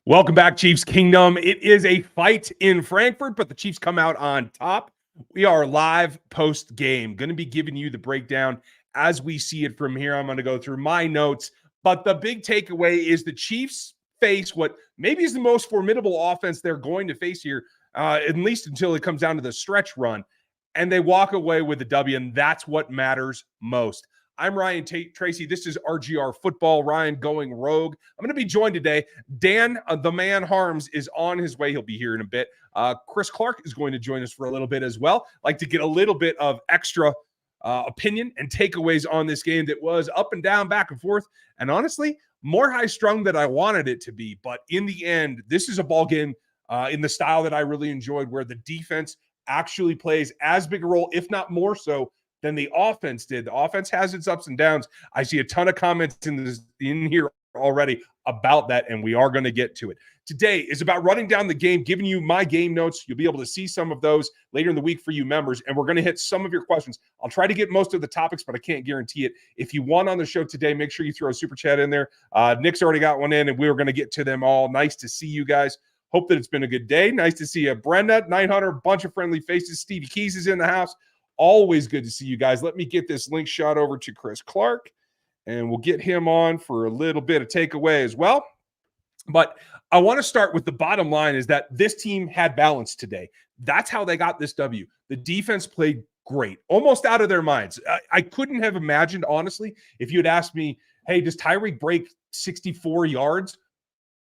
Welcome back, Chiefs Kingdom. It is a fight in Frankfurt, but the Chiefs come out on top. We are live post-game. Going to be giving you the breakdown as we see it from here. I'm going to go through my notes, but the big takeaway is the Chiefs face what maybe is the most formidable offense they're going to face here, at least until it comes down to the stretch run, and they walk away with the W, and that's what matters most. I'm Ryan Tracy. This is RGR Football. Ryan going rogue. I'm going to be joined today. Dan, the man Harms, is on his way. He'll be here in a bit. Chris Clark is going to join us for a little bit as well. Like to get a little bit of extra opinion and takeaways on this game that was up and down, back and forth, and honestly, more high-strung than I wanted it to be. But in the end, this is a ball game in the style that I really enjoyed, where the defense actually plays as big a role, if not more so, than the offense did. The offense has its ups and downs. I see a ton of comments in here already about that, and we are going to get to it. Today is about running down the game, giving you my game notes. You'll be able to see some of those later in the week for you members, and we're going to hit some of your questions. I'll try to get most of the topics, but I can't guarantee it. If you want on the show today, make sure you throw a super chat in there. Nick's already got one in, and we were going to get to them all. Nice to see you guys. Hope that it's been a good day. Nice to see you. Brenda, 900, bunch of friendly faces. Stevie Keys is in the house. Always good to see you guys. Let me get this link shot over to Chris Clark, and we'll get him on for a little bit of takeaway as well. But I want to start with the bottom line is that this team had balance today. That's how they got this W. The defense played great, almost out of their minds. I couldn't have imagined, honestly, if you had asked me, hey, does Tyreek break 64 yards?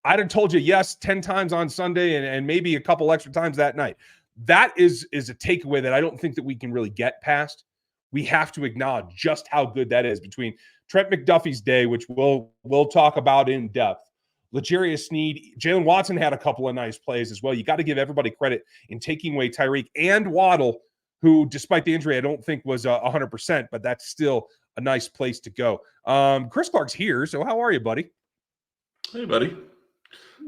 I'd have told you yes 10 times on Sunday and maybe a couple extra times that night. That is a takeaway that I don't think that we can really get past. We have to acknowledge just how good that is between Trent McDuffie's day, which we'll talk about in depth. L'Jarius Sneed, Jalen Watson had a couple of nice plays as well. You got to give everybody credit in taking away Tyreek and Waddle, who, despite the injury, I don't think was 100%, but that's still a nice place to go. Chris Clark's here, so how are you, buddy? Hey, buddy.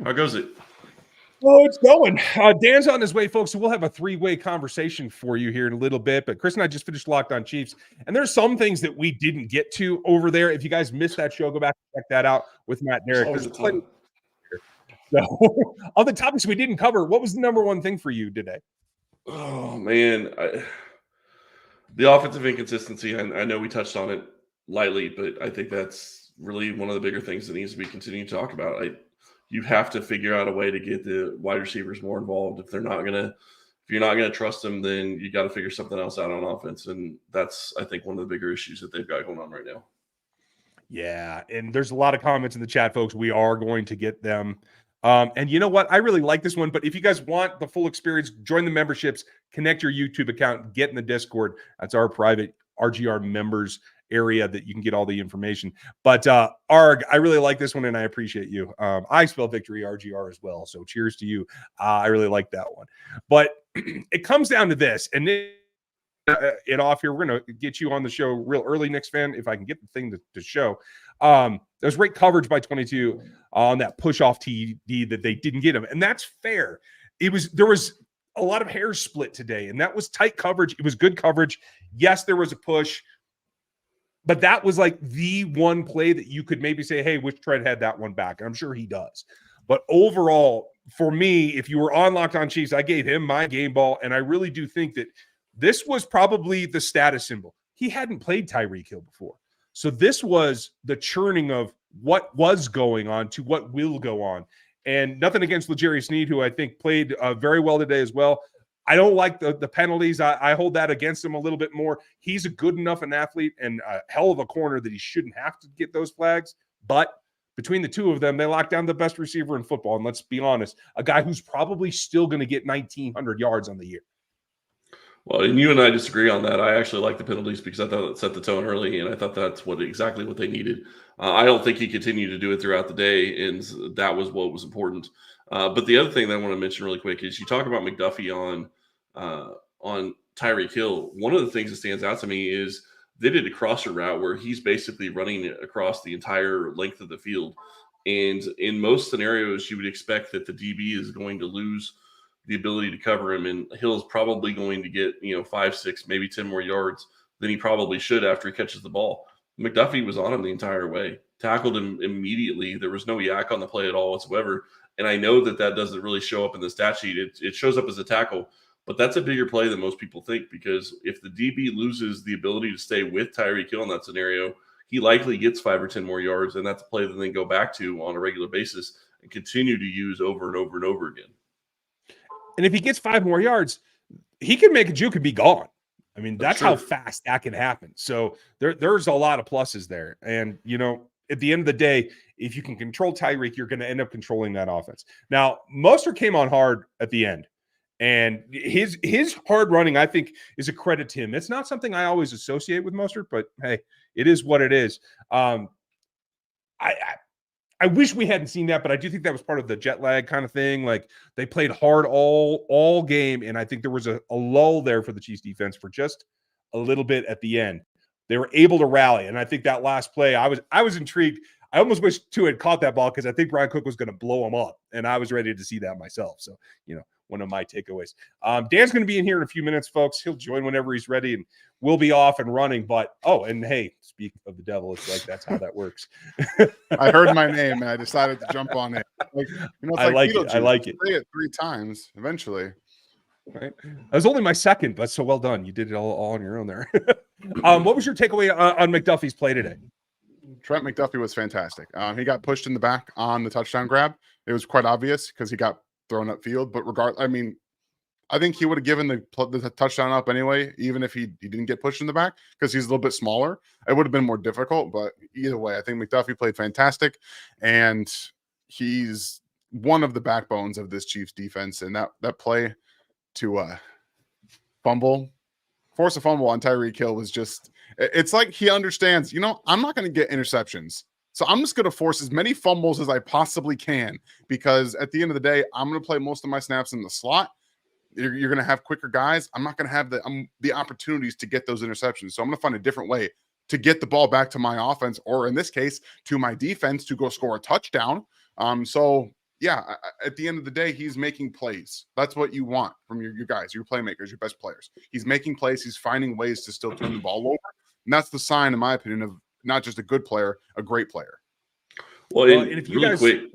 How goes it? Oh, it's going. Dan's on his way, folks, so we'll have a three-way conversation for you here in a little bit. But Chris and I just finished Locked on Chiefs, and there's some things that we didn't get to over there. If you guys missed that show, go back and check that out with Matt Derrick. So, on the topics we didn't cover, what was the number one thing for you today? Oh, man. The offensive inconsistency, I know we touched on it lightly, but I think that's really one of the bigger things that needs to be continued to talk about. You have to figure out a way to get the wide receivers more involved. If you're not gonna trust them, then you got to figure something else out on offense, and that's, I think, one of the bigger issues that they've got going on right now. Yeah, and there's a lot of comments in the chat, folks. We are going to get them. And you know what? I really like this one, but if you guys want the full experience, join the memberships, connect your YouTube account, get in the Discord. That's our private RGR members area that you can get all the information. But Arg, I really like this one, and I appreciate you. I spell victory RGR as well, so cheers to you. I really like that one. But it comes down to this, and it off here. We're going to get you on the show real early, Knicks fan, if I can get the thing to show. There's great coverage by 22 on that push-off TD that they didn't get him, and that's fair. There was a lot of hair split today, and that was tight coverage. It was good coverage. Yes, there was a push, but that was like the one play that you could maybe say, hey, which Tread had that one back? And I'm sure he does. But overall, for me, if you were on Locked on Chiefs, I gave him my game ball, and I really do think that this was probably the status symbol. He hadn't played Tyreek Hill before. So this was the churning of what was going on to what will go on. And nothing against L'Jarius Sneed, who I think played very well today as well. I don't like the penalties. I hold that against him a little bit more. He's a good enough an athlete and a hell of a corner that he shouldn't have to get those flags. But between the two of them, they locked down the best receiver in football. And let's be honest, a guy who's probably still going to get 1,900 yards on the year. Well, and you and I disagree on that. I actually like the penalties because I thought it set the tone early, and I thought that's exactly what they needed. I don't think he continued to do it throughout the day, and that was what was important. But the other thing that I want to mention really quick is you talk about McDuffie on Tyreek Hill. One of the things that stands out to me is they did a crosser route where he's basically running across the entire length of the field. And in most scenarios, you would expect that the DB is going to lose the ability to cover him, and Hill's probably going to get 5, 6, maybe 10 more yards than he probably should after he catches the ball. McDuffie was on him the entire way, tackled him immediately. There was no yak on the play at all whatsoever, And I know that doesn't really show up in the stat sheet. It shows up as a tackle, but that's a bigger play than most people think, because if the DB loses the ability to stay with Tyreek Hill in that scenario, he likely gets 5 or 10 more yards, and that's a play that they go back to on a regular basis and continue to use over and over and over again. And if he gets 5 more yards, he can make a juke and be gone. I mean, that's how fast that can happen. So there's a lot of pluses there. And, at the end of the day, if you can control Tyreek, you're going to end up controlling that offense. Now, Mostert came on hard at the end. And his hard running, I think, is a credit to him. It's not something I always associate with Mostert, but hey, it is what it is. I wish we hadn't seen that, but I do think that was part of the jet lag kind of thing. Like, they played hard all game, and I think there was a lull there for the Chiefs defense for just a little bit at the end. They were able to rally, and I think that last play, I was intrigued. I almost wish Tua had caught that ball, because I think Brian Cook was going to blow him up, and I was ready to see that myself. So, one of my takeaways. Dan's going to be in here in a few minutes, folks. He'll join whenever he's ready, and we'll be off and running. But, and hey, speak of the devil, it's like that's how that works. I heard my name, and I decided to jump on it. I like it. I like it. Say it 3 times eventually. Right. That was only my second, but so well done. You did it all on your own there. What was your takeaway on McDuffie's play today? Trent McDuffie was fantastic. He got pushed in the back on the touchdown grab. It was quite obvious because he got thrown upfield. But I think he would have given the touchdown up anyway, even if he didn't get pushed in the back, because he's a little bit smaller. It would have been more difficult. But either way, I think McDuffie played fantastic, and he's one of the backbones of this Chiefs defense. And that play to force a fumble on Tyreek Hill was just, it's like he understands, I'm not going to get interceptions. So I'm just going to force as many fumbles as I possibly can, because at the end of the day, I'm going to play most of my snaps in the slot. You're going to have quicker guys. I'm not going to have the opportunities to get those interceptions. So I'm going to find a different way to get the ball back to my offense, or in this case, to my defense, to go score a touchdown. Yeah, at the end of the day, he's making plays. That's what you want from your guys, your playmakers, your best players. He's making plays. He's finding ways to still turn the ball over. And that's the sign, in my opinion, of not just a good player, a great player. Well, and if you really quick,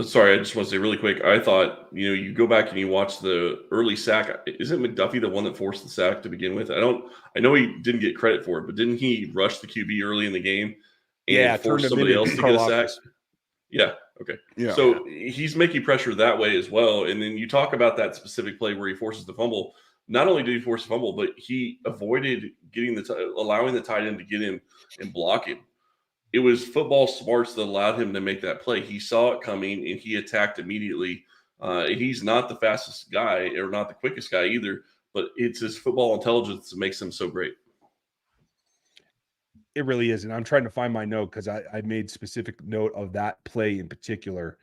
sorry, I just want to say really quick, I thought, you go back and you watch the early sack. Isn't McDuffie the one that forced the sack to begin with? I know he didn't get credit for it, but didn't he rush the QB early in the game and force somebody else to get a sack? Yeah. Okay. Yeah. So he's making pressure that way as well. And then you talk about that specific play where he forces the fumble. Not only did he force a fumble, but he avoided allowing the tight end to get in and block him. It was football smarts that allowed him to make that play. He saw it coming and he attacked immediately. He's not the fastest guy or not the quickest guy either, but it's his football intelligence that makes him so great. It really is. And I'm trying to find my note, because I made specific note of that play in particular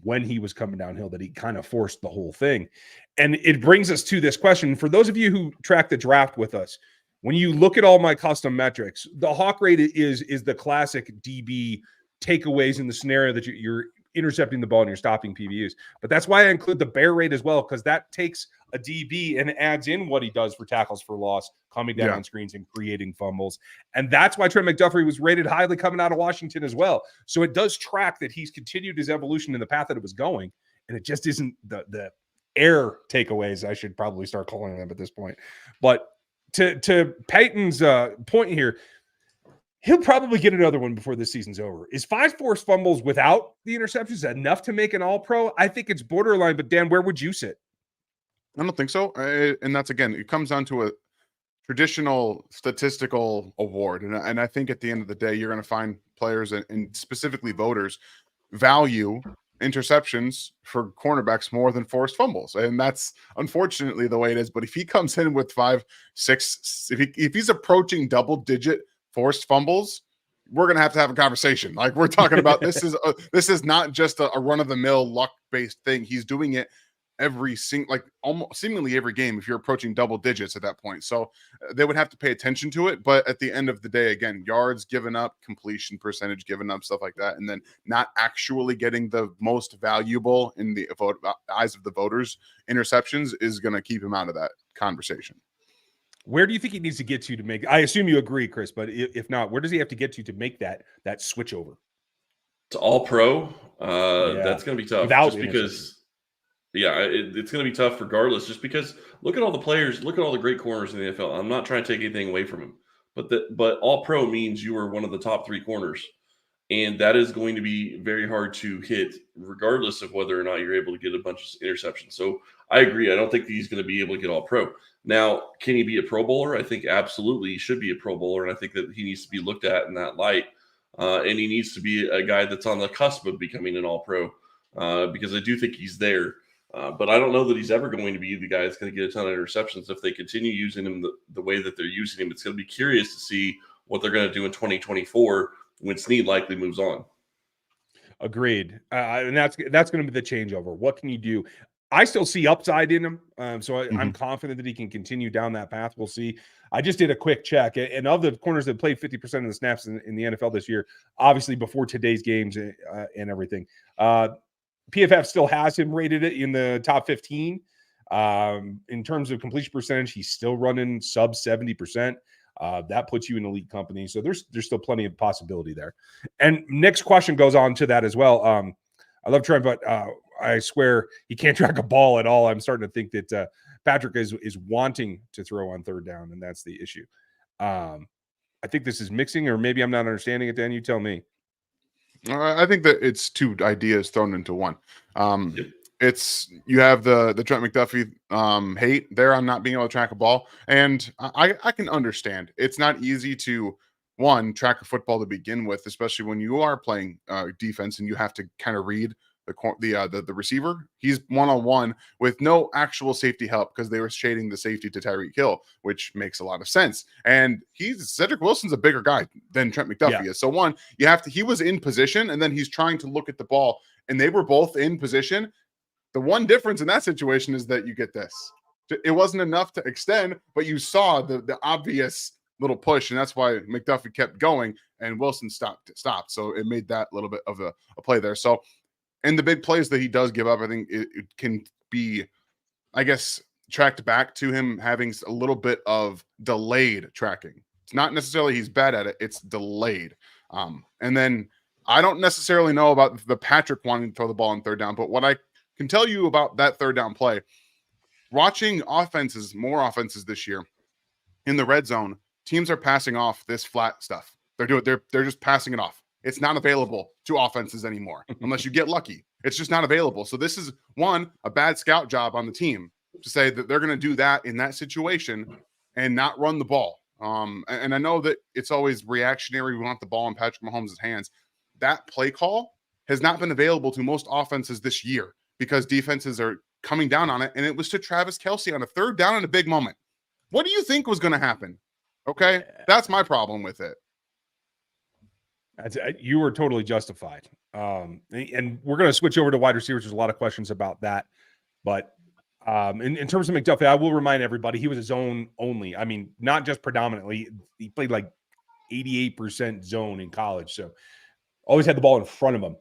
when he was coming downhill, that he kind of forced the whole thing. And it brings us to this question. For those of you who track the draft with us, when you look at all my custom metrics, the hawk rate is the classic DB takeaways in the scenario that you're intercepting the ball and you're stopping PBUs. But that's why I include the bear rate as well, because that takes a DB and adds in what he does for tackles for loss, coming down on screens and creating fumbles. And that's why Trent McDuffie was rated highly coming out of Washington as well. So it does track that he's continued his evolution in the path that it was going. And it just isn't the air takeaways, I should probably start calling them at this point. But to Peyton's point here, he'll probably get another one before this season's over. Is 5 forced fumbles without the interceptions enough to make an all-pro? I think it's borderline, but Dan, where would you sit? I don't think so. And that's, again, it comes down to a traditional statistical award. And I think at the end of the day, you're going to find players and specifically voters value interceptions for cornerbacks more than forced fumbles. And that's unfortunately the way it is. But if he comes in with 5, 6, if he's approaching double-digit forced fumbles, we're gonna have a conversation. Like, we're talking about this is not just a run-of-the-mill luck-based thing. He's doing it almost seemingly every game if you're approaching double digits at that point. So they would have to pay attention to it. But at the end of the day, again, yards given up, completion percentage given up, stuff like that, and then not actually getting the most valuable in the eyes of the voters interceptions is going to keep him out of that conversation. Where do you think he needs to get to make? I assume you agree, Chris, but if not, where does he have to get to make that switch over? To all pro, Yeah. that's going to be tough. Without Just because, it's going to be tough regardless. Just because, look at all the players, look at all the great corners in the NFL. I'm not trying to take anything away from them, but all pro means you are one of the top 3 corners, and that is going to be very hard to hit, regardless of whether or not you're able to get a bunch of interceptions. So I agree. I don't think he's going to be able to get all pro. Now, can he be a Pro Bowler? I think absolutely he should be a Pro Bowler, and I think that he needs to be looked at in that light. And he needs to be a guy that's on the cusp of becoming an all-pro, because I do think he's there. But I don't know that he's ever going to be the guy that's going to get a ton of interceptions if they continue using him the way that they're using him. It's going to be curious to see what they're going to do in 2024 when Snead likely moves on. Agreed. And that's going to be the changeover. What can you do? I still see upside in him. I'm confident that he can continue down that path. We'll see. I just did a quick check. And of the corners that played 50% of the snaps in the NFL this year, obviously before today's games and everything, PFF still has him rated in the top 15. In terms of completion percentage, he's still running sub 70%. That puts you in elite company. So there's still plenty of possibility there. And next question goes on to that as well. I love Trent, but I swear he can't track a ball at all. I'm starting to think that Patrick is wanting to throw on third down, and that's the issue. I think this is mixing, or maybe I'm not understanding it. Dan, you tell me. I think that it's 2 ideas thrown into one. It's you have the Trent McDuffie hate there on not being able to track a ball, and I can understand. It's not easy to track a football to begin with, especially when you are playing defense and you have to kind of read the receiver. He's one-on-one with no actual safety help because they were shading the safety to Tyreek Hill, which makes a lot of sense. And Cedric Wilson's a bigger guy than Trent McDuffie is. So he was in position, and then he's trying to look at the ball, and they were both in position. The one difference in that situation is that you get this. It wasn't enough to extend, but you saw the obvious little push, and that's why McDuffie kept going and Wilson stopped. So it made that little bit of a play there. So, and the big plays that he does give up, I think it can be, I guess, tracked back to him having a little bit of delayed tracking. It's not necessarily he's bad at it, it's delayed. And then I don't necessarily know about the Patrick wanting to throw the ball on third down, but what I can tell you about that third down play, watching more offenses this year in the red zone, teams are passing off this flat stuff. They're just passing it off. It's not available to offenses anymore unless you get lucky. It's just not available. So this is a bad scout job on the team to say that they're going to do that in that situation and not run the ball. And I know that it's always reactionary. We want the ball in Patrick Mahomes' hands. That play call has not been available to most offenses this year because defenses are coming down on it. And it was to Travis Kelce on a third down in a big moment. What do you think was going to happen? Okay. That's my problem with it. You were totally justified. And we're going to switch over to wide receivers. There's a lot of questions about that. But in terms of McDuffie, I will remind everybody he was a zone only. I mean, not just predominantly. He played like 88% zone in college. So always had the ball in front of him.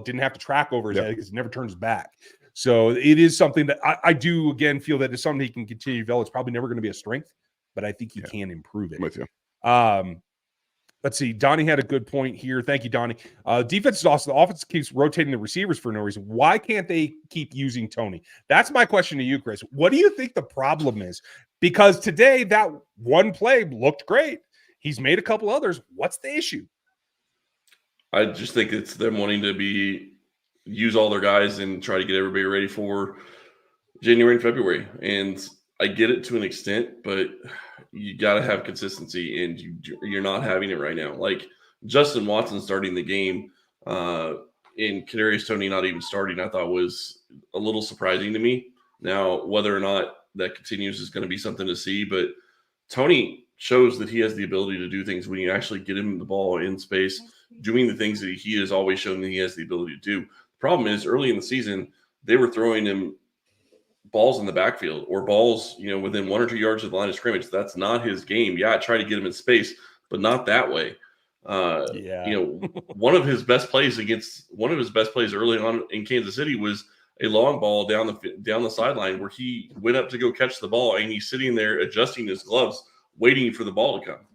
Didn't have to track over his head because he never turns back. So it is something that I do, again, feel that it's something he can continue to develop. It's probably never going to be a strength, but I think he can improve it. I'm with you. Let's see. Donnie had a good point here. Thank you, Donnie. Defense is awesome. The offense keeps rotating the receivers for no reason. Why can't they keep using Tony? That's my question to you, Chris. What do you think the problem is? Because today, that one play looked great. He's made a couple others. What's the issue? I just think it's them wanting to use all their guys and try to get everybody ready for January and February. And I get it to an extent, but you got to have consistency, and you're not having it right now. Like Justin Watson starting the game, and Kadarius Toney not even starting, I thought was a little surprising to me. Now, whether or not that continues is going to be something to see, but Toney shows that he has the ability to do things when you actually get him the ball in space, doing the things that he has always shown that he has the ability to do. The problem is early in the season, they were throwing him balls in the backfield or balls, within 1 or 2 yards of the line of scrimmage. That's not his game. Yeah, I try to get him in space, but not that way. One of his best plays early on in Kansas City was a long ball down the sideline where he went up to go catch the ball, and he's sitting there adjusting his gloves, waiting for the ball to come.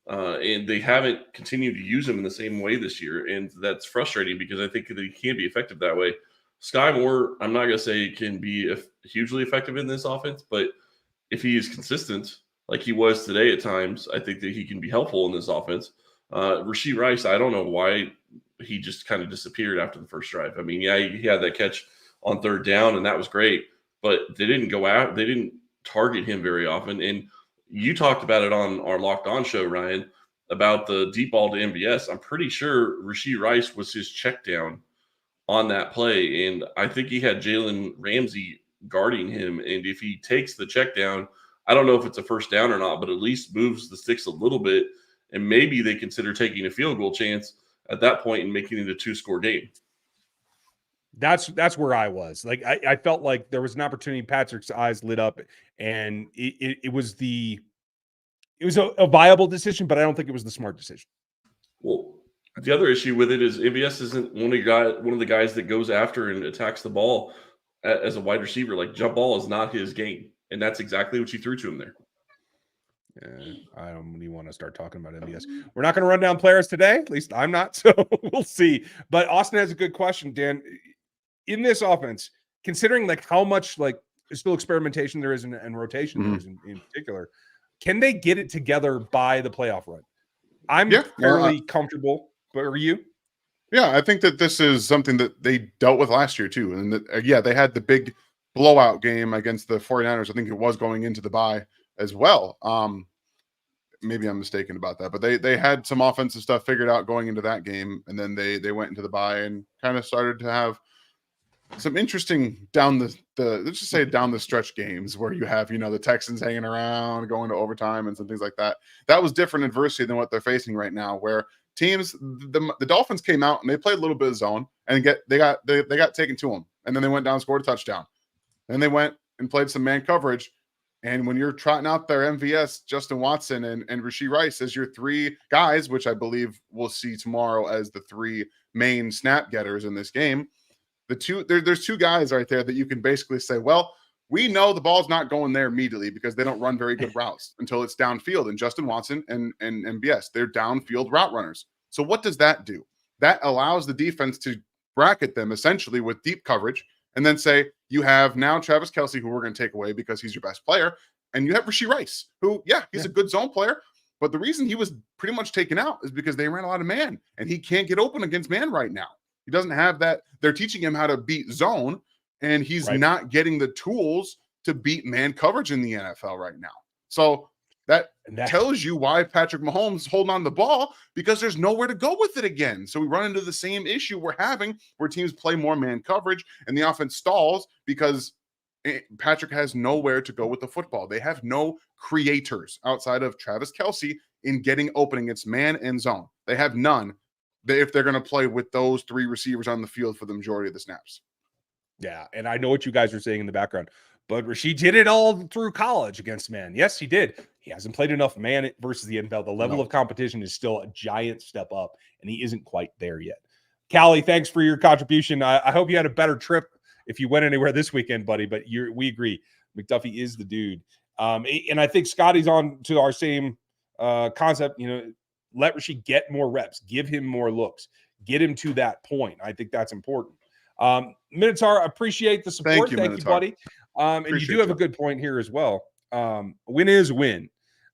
and they haven't continued to use him in the same way this year. And that's frustrating because I think that he can be effective that way. Sky Moore, I'm not going to say can be hugely effective in this offense, but if he is consistent like he was today at times, I think that he can be helpful in this offense. Rashee Rice, I don't know why he just kind of disappeared after the first drive. I mean, yeah, he had that catch on third down, and that was great, but they didn't go out. They didn't target him very often. And you talked about it on our Locked On show, Ryan, about the deep ball to MBS. I'm pretty sure Rashee Rice was his check down on that play. And I think he had Jalen Ramsey guarding him. And if he takes the check down, I don't know if it's a first down or not, but at least moves the sticks a little bit. And maybe they consider taking a field goal chance at that point and making it a 2-score game. That's where I was. Like, I felt like there was an opportunity. Patrick's eyes lit up, and it was a viable decision, but I don't think it was the smart decision. Well, the other issue with it is MBS isn't one of the guys that goes after and attacks the ball as a wide receiver. Like, jump ball is not his game, and that's exactly what you threw to him there. Yeah, I don't really want to start talking about MBS. We're not going to run down players today. At least I'm not, so we'll see. But Austin has a good question, Dan. In this offense, considering like how much like still experimentation there is and rotation there is in particular, can they get it together by the playoff run? I'm fairly comfortable, but are you? Yeah, I think that this is something that they dealt with last year too. And that, they had the big blowout game against the 49ers. I think it was going into the bye as well. Maybe I'm mistaken about that, but they had some offensive stuff figured out going into that game, and then they went into the bye and kind of started to have some interesting down the let's just say down the stretch games where you have, the Texans hanging around, going to overtime and some things like that. That was different adversity than what they're facing right now, where teams, the Dolphins came out and they played a little bit of zone and they got taken to them. And then they went down and scored a touchdown. Then they went and played some man coverage. And when you're trotting out their MVS, Justin Watson and Rashee Rice as your three guys, which I believe we'll see tomorrow as the three main snap getters in this game, there's two guys right there that you can basically say, well, we know the ball's not going there immediately because they don't run very good routes until it's downfield. And Justin Watson and MBS, they're downfield route runners. So what does that do? That allows the defense to bracket them essentially with deep coverage and then say, you have now Travis Kelce, who we're going to take away because he's your best player. And you have Rashee Rice, who, he's a good zone player. But the reason he was pretty much taken out is because they ran a lot of man, and he can't get open against man right now. He doesn't have that. They're teaching him how to beat zone, and he's not getting the tools to beat man coverage in the NFL right now. So that tells you why Patrick Mahomes is holding on to the ball, because there's nowhere to go with it again. So we run into the same issue we're having where teams play more man coverage and the offense stalls because Patrick has nowhere to go with the football. They have no creators outside of Travis Kelce in getting open against man and zone. They have none if they're going to play with those three receivers on the field for the majority of the snaps. Yeah, and I know what you guys are saying in the background, but Rashee did it all through college against man. Yes, he did. He hasn't played enough man versus the NFL. The level of competition is still a giant step up, and he isn't quite there yet. Callie, thanks for your contribution. I hope you had a better trip if you went anywhere this weekend, buddy, but we agree. McDuffie is the dude. And I think Scotty's on to our same concept, let Rashee get more reps, give him more looks, get him to that point. I think that's important. Minotaur, appreciate the support. Thank you, buddy. And you do have a good point here as well. Win is win.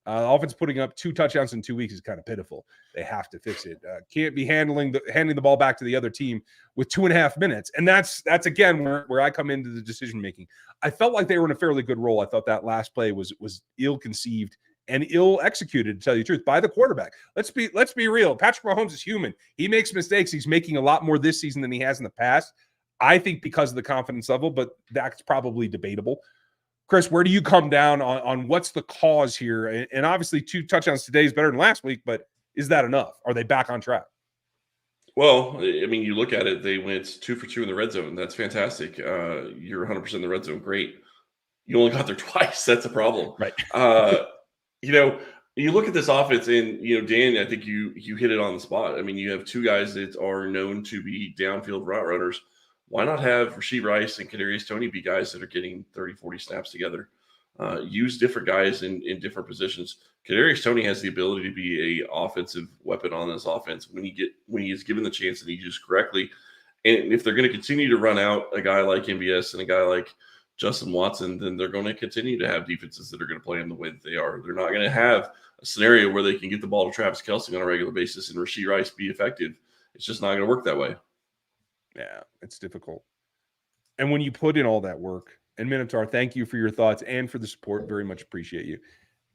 Offense putting up 2 touchdowns in 2 weeks is kind of pitiful. They have to fix it. Can't be handing the ball back to the other team with 2.5 minutes. And that's again where I come into the decision making. I felt like they were in a fairly good role. I thought that last play was ill-conceived and ill-executed, to tell you the truth, by the quarterback. Let's be real. Patrick Mahomes is human. He makes mistakes. He's making a lot more this season than he has in the past. I think because of the confidence level, but that's probably debatable. Chris, where do you come down on what's the cause here? And obviously 2 touchdowns today is better than last week, but is that enough? Are they back on track? Well, I mean, you look at it, they went 2 for 2 in the red zone. That's fantastic. You're 100% in the red zone. Great. You only got there twice. That's a problem. Right. You look at this offense and, Dan, I think you hit it on the spot. I mean, you have 2 guys that are known to be downfield route runners. Why not have Rashee Rice and Kadarius Toney be guys that are getting 30, 40 snaps together? use different guys in different positions. Kadarius Toney has the ability to be a offensive weapon on this offense when he is given the chance and he used correctly. And if they're going to continue to run out a guy like MBS and a guy like Justin Watson, then they're going to continue to have defenses that are going to play in the way that they are. They're not going to have a scenario where they can get the ball to Travis Kelce on a regular basis and Rashee Rice be effective. It's just not going to work that way. Yeah, it's difficult. And when you put in all that work, and Minotaur, thank you for your thoughts and for the support. Very much appreciate you.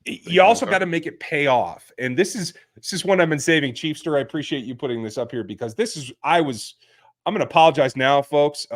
You also got to make it pay off. And this is one I've been saving. Chiefster, I appreciate you putting this up here because I'm going to apologize now, folks.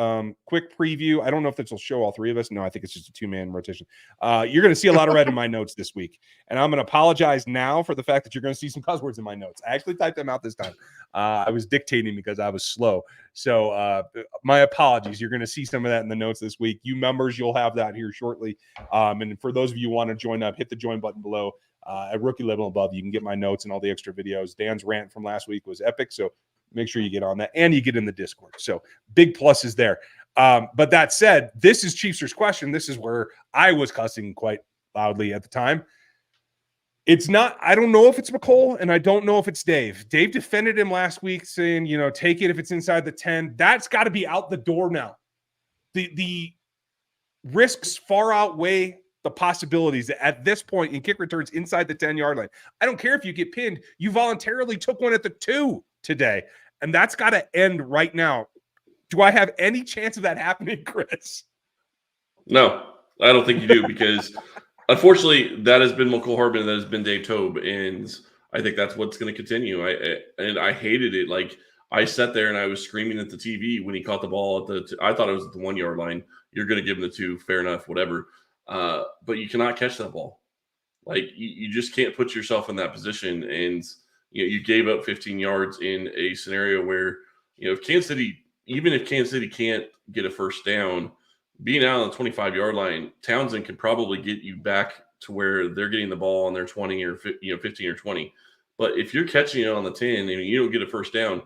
Quick preview. I don't know if this will show all three of us. No, I think it's just a two-man rotation. You're going to see a lot of red in my notes this week. And I'm going to apologize now for the fact that you're going to see some cuss words in my notes. I actually typed them out this time. I was dictating because I was slow. So my apologies. You're going to see some of that in the notes this week. You members, you'll have that here shortly. And for those of you who want to join up, hit the join button below. At rookie level above, you can get my notes and all the extra videos. Dan's rant from last week was epic. So make sure you get on that and you get in the Discord. So big pluses there. But that said, this is Chiefster's question. This is where I was cussing quite loudly at the time. It's not, I don't know if it's McCole and I don't know if it's Dave. Dave defended him last week saying, take it if it's inside the 10. That's got to be out the door now. The risks far outweigh the possibilities at this point in kick returns inside the 10-yard line. I don't care if you get pinned. You voluntarily took one at the 2 today, and that's got to end right now. Do I have any chance of that happening, Chris? No, I don't think you do because unfortunately that has been McCole Hardman, that has been Dave Tobe, and I think that's what's going to continue. I hated it. Like I sat there and I was screaming at the TV when he caught the ball I thought it was at the 1-yard line. You're going to give him the 2, fair enough, whatever. But you cannot catch that ball. Like you just can't put yourself in that position. And you gave up 15 yards in a scenario where if Kansas City can't get a first down, being out on the 25-yard line, Townsend could probably get you back to where they're getting the ball on their 20 or 15 or 20. But if you're catching it on the 10 and you don't get a first down,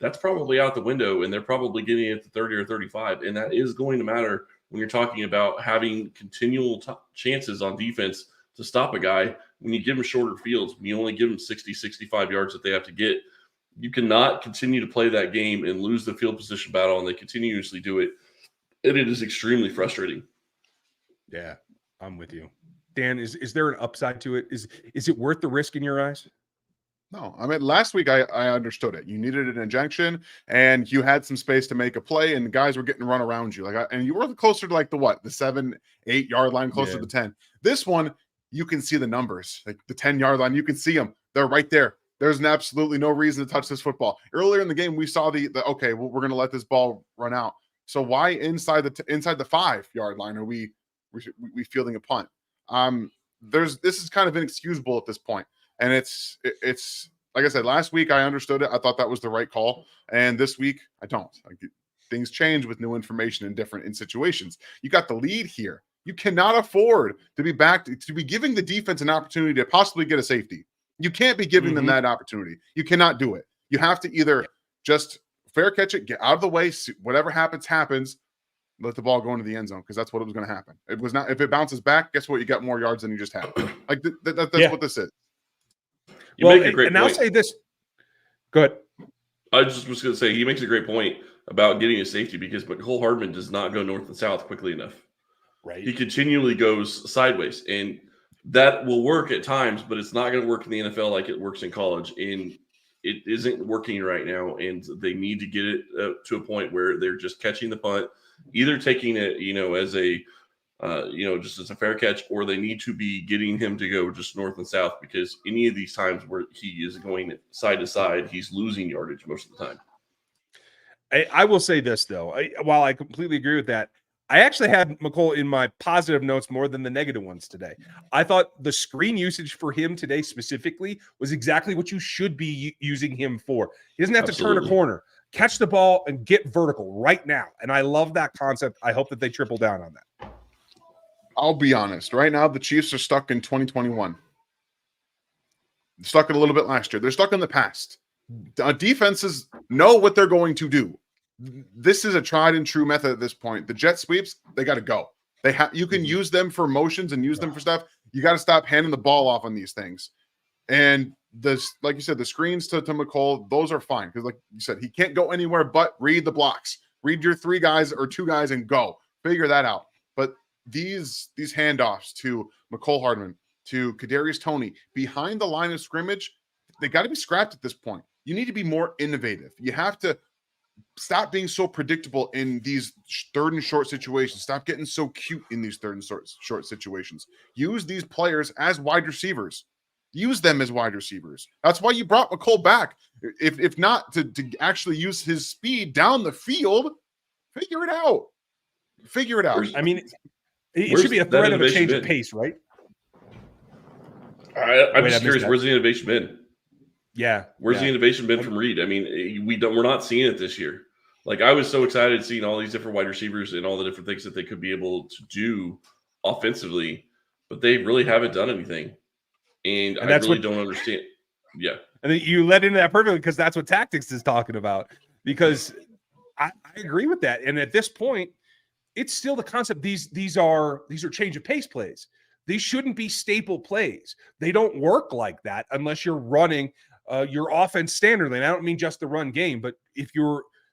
that's probably out the window, and they're probably getting it to 30 or 35, and that is going to matter when you're talking about having continual chances on defense to stop a guy. When you give them shorter fields, when you only give them 60, 65 yards that they have to get, you cannot continue to play that game and lose the field position battle, and they continuously do it. And it is extremely frustrating. Yeah, I'm with you. Dan, is there an upside to it? Is it worth the risk in your eyes? No, I mean, last week I understood it. You needed an injection, and you had some space to make a play, and guys were getting run around you. And you were closer to the 7, 8 yard line, closer to the 10. This one, you can see the numbers, like the 10-yard line. You can see them; they're right there. There's absolutely no reason to touch this football. Earlier in the game, we saw the okay, well, we're going to let this ball run out. So why inside the 5-yard line are we fielding a punt? This is kind of inexcusable at this point. And it's like I said, last week I understood it. I thought that was the right call. And this week I don't. Things change with new information in situations. You got the lead here. You cannot afford to be giving the defense an opportunity to possibly get a safety. You can't be giving them that opportunity. You cannot do it. You have to either just fair catch it, get out of the way, whatever happens, let the ball go into the end zone, because that's what was going to happen. It was not. If it bounces back, guess what? You got more yards than you just had. Like that's what this is. You make a great point. And I'll say this. Go ahead. I just was going to say he makes a great point about getting a safety because McCole Hardman does not go north and south quickly enough. Right. He continually goes sideways, and that will work at times, but it's not going to work in the NFL like it works in college. And it isn't working right now, and they need to get it to a point where they're just catching the punt, either taking it, as a just as a fair catch, or they need to be getting him to go just north and south, because any of these times where he is going side to side, he's losing yardage most of the time. I will say this, though. While I completely agree with that, I actually had McCole in my positive notes more than the negative ones today. I thought the screen usage for him today specifically was exactly what you should be using him for. He doesn't have to turn a corner. Catch the ball and get vertical right now. And I love that concept. I hope that they triple down on that. I'll be honest. Right now, the Chiefs are stuck in 2021. Stuck in a little bit last year. They're stuck in the past. Defenses know what they're going to do. This is a tried and true method at this point. The jet sweeps, they got to go. You can use them for motions and use them for stuff. You got to stop handing the ball off on these things. And like you said, the screens to McColl, those are fine because, like you said, he can't go anywhere but read the blocks. Read your 3 guys or 2 guys and go. Figure that out. But these handoffs to McCole Hardman, to Kadarius Toney behind the line of scrimmage, they got to be scrapped at this point. You need to be more innovative. You have to stop being so predictable in these 3rd and short situations. Stop getting so cute in these 3rd and short situations. Use these players as wide receivers. Use them as wide receivers. That's why you brought McCole back. If not to actually use his speed down the field, figure it out. Figure it out. I mean, it should be a threat of a change of pace, right? I'm just curious, where's the innovation been? Yeah. Where's the innovation been from Reed? I mean, we're not seeing it this year. Like, I was so excited seeing all these different wide receivers and all the different things that they could be able to do offensively, but they really haven't done anything. And I really don't understand. Yeah. And then you led into that perfectly because that's what tactics is talking about. Because I agree with that. And at this point, it's still the concept. These are change of pace plays. These shouldn't be staple plays. They don't work like that unless you're running your offense standardly. And I don't mean just the run game, but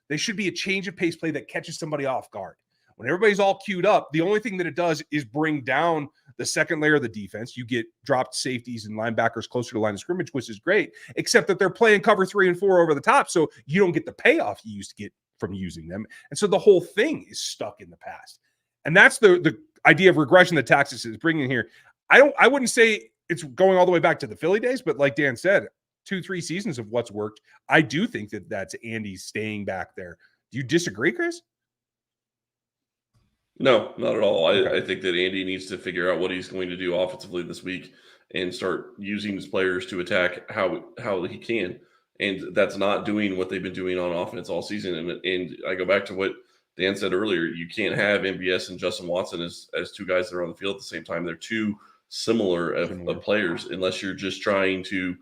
they should be a change of pace play that catches somebody off guard. When everybody's all queued up, the only thing that it does is bring down the second layer of the defense. You get dropped safeties and linebackers closer to the line of scrimmage, which is great, except that they're playing cover 3 and 4 over the top, so you don't get the payoff you used to get from using them. And so the whole thing is stuck in the past. And that's the idea of regression that Texas is bringing here. I wouldn't say it's going all the way back to the Philly days, but like Dan said, 2-3 seasons of what's worked. I do think that that's Andy staying back there. Do you disagree, Chris? No, not at all. Okay. I think that Andy needs to figure out what he's going to do offensively this week and start using his players to attack how he can. And that's not doing what they've been doing on offense all season. And I go back to what Dan said earlier. You can't have MBS and Justin Watson as 2 guys that are on the field at the same time. They're too similar of players unless you're just trying to,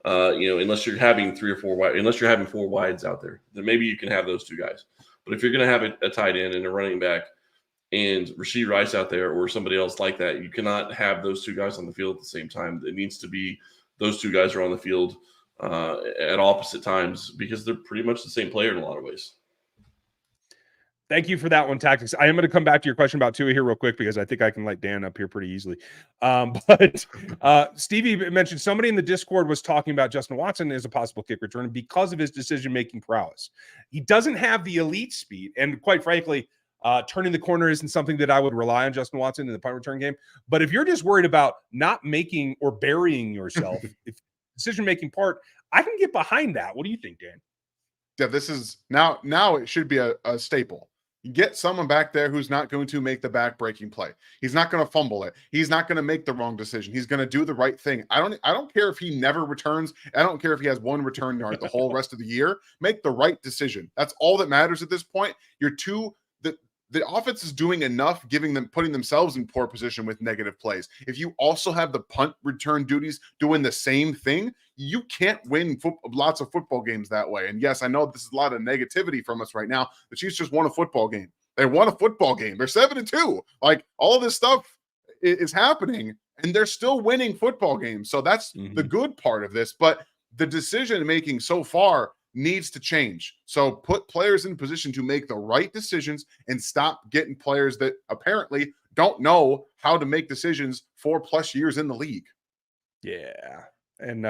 unless you're having 3 or 4 wide, unless you're having 4 wides out there, then maybe you can have those 2 guys. But if you're going to have a tight end and a running back and Rashee Rice out there or somebody else like that, you cannot have those 2 guys on the field at the same time. It needs to be those 2 guys are on the field at opposite times because they're pretty much the same player in a lot of ways. Thank you for that one, Tactics. I am going to come back to your question about Tua here real quick because I think I can light Dan up here pretty easily. But Stevie mentioned somebody in the Discord was talking about Justin Watson as a possible kick return because of his decision-making prowess. He doesn't have the elite speed, and quite frankly, turning the corner isn't something that I would rely on Justin Watson in the punt return game. But if you're just worried about not making or burying yourself, if decision-making part, I can get behind that. What do you think, Dan? Yeah, this is now it should be a staple. You get someone back there who's not going to make the back-breaking play. He's not going to fumble it. He's not going to make the wrong decision. He's going to do the right thing. I don't care if he never returns. I don't care if he has 1 return yard the whole rest of the year. Make the right decision. That's all that matters at this point. The offense is doing enough, putting themselves in poor position with negative plays. If you also have the punt return duties doing the same thing, you can't win lots of football games that way. And yes, I know this is a lot of negativity from us right now. The Chiefs just won a football game. They won a football game. They're 7-2. Like, all this stuff is happening, and they're still winning football games. So that's the good part of this. But the decision making so far needs to change. So put players in position to make the right decisions and stop getting players that apparently don't know how to make decisions 4+ years in the league. Yeah. And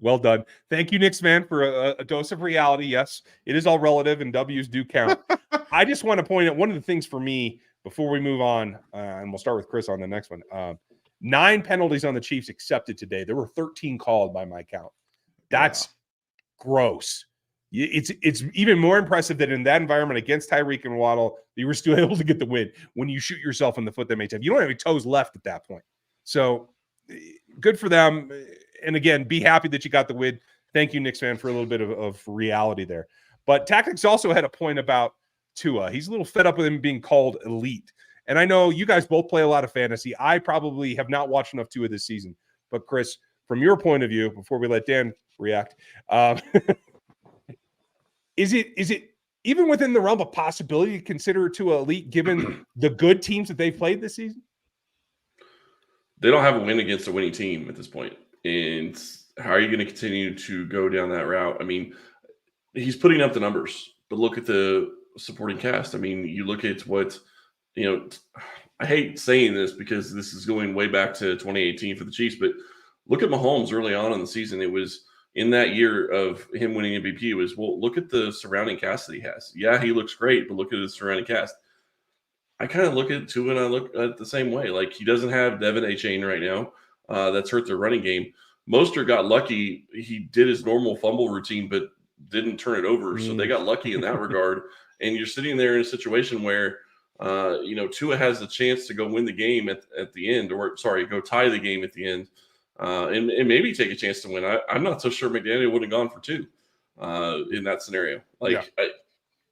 well done. Thank you, Knicks fan, for a dose of reality. Yes, it is all relative and W's do count. I just want to point out one of the things for me before we move on, and we'll start with Chris on the next one. 9 penalties on the Chiefs accepted today. There were 13 called by my count. That's gross. It's even more impressive that in that environment against Tyreek and Waddle, you were still able to get the win when you shoot yourself in the foot that makes sense. You don't have any toes left at that point. So good for them. And again, be happy that you got the win. Thank you, Knicks fan, for a little bit of reality there. But Tactics also had a point about Tua. He's a little fed up with him being called elite. And I know you guys both play a lot of fantasy. I probably have not watched enough Tua this season. But Chris, from your point of view, before we let Dan react, is it even within the realm of possibility to consider to elite given the good teams that they've played this season? They don't have a win against a winning team at this point. And how are you going to continue to go down that route? I mean, he's putting up the numbers, but look at the supporting cast. I mean, you look at what, I hate saying this because this is going way back to 2018 for the Chiefs, but look at Mahomes early on in the season. It was in that year of him winning MVP. It was, well, look at the surrounding cast that he has. Yeah, he looks great, but look at his surrounding cast. I kind of look at Tua and I look at it the same way. Like, he doesn't have Devin A-Chain right now. That's hurt their running game. Mostert got lucky. He did his normal fumble routine, but didn't turn it over. So they got lucky in that regard. And you're sitting there in a situation where, Tua has the chance to go win the game at the end, go tie the game at the end, and maybe take a chance to win. I'm not so sure McDaniel would have gone for 2 in that scenario.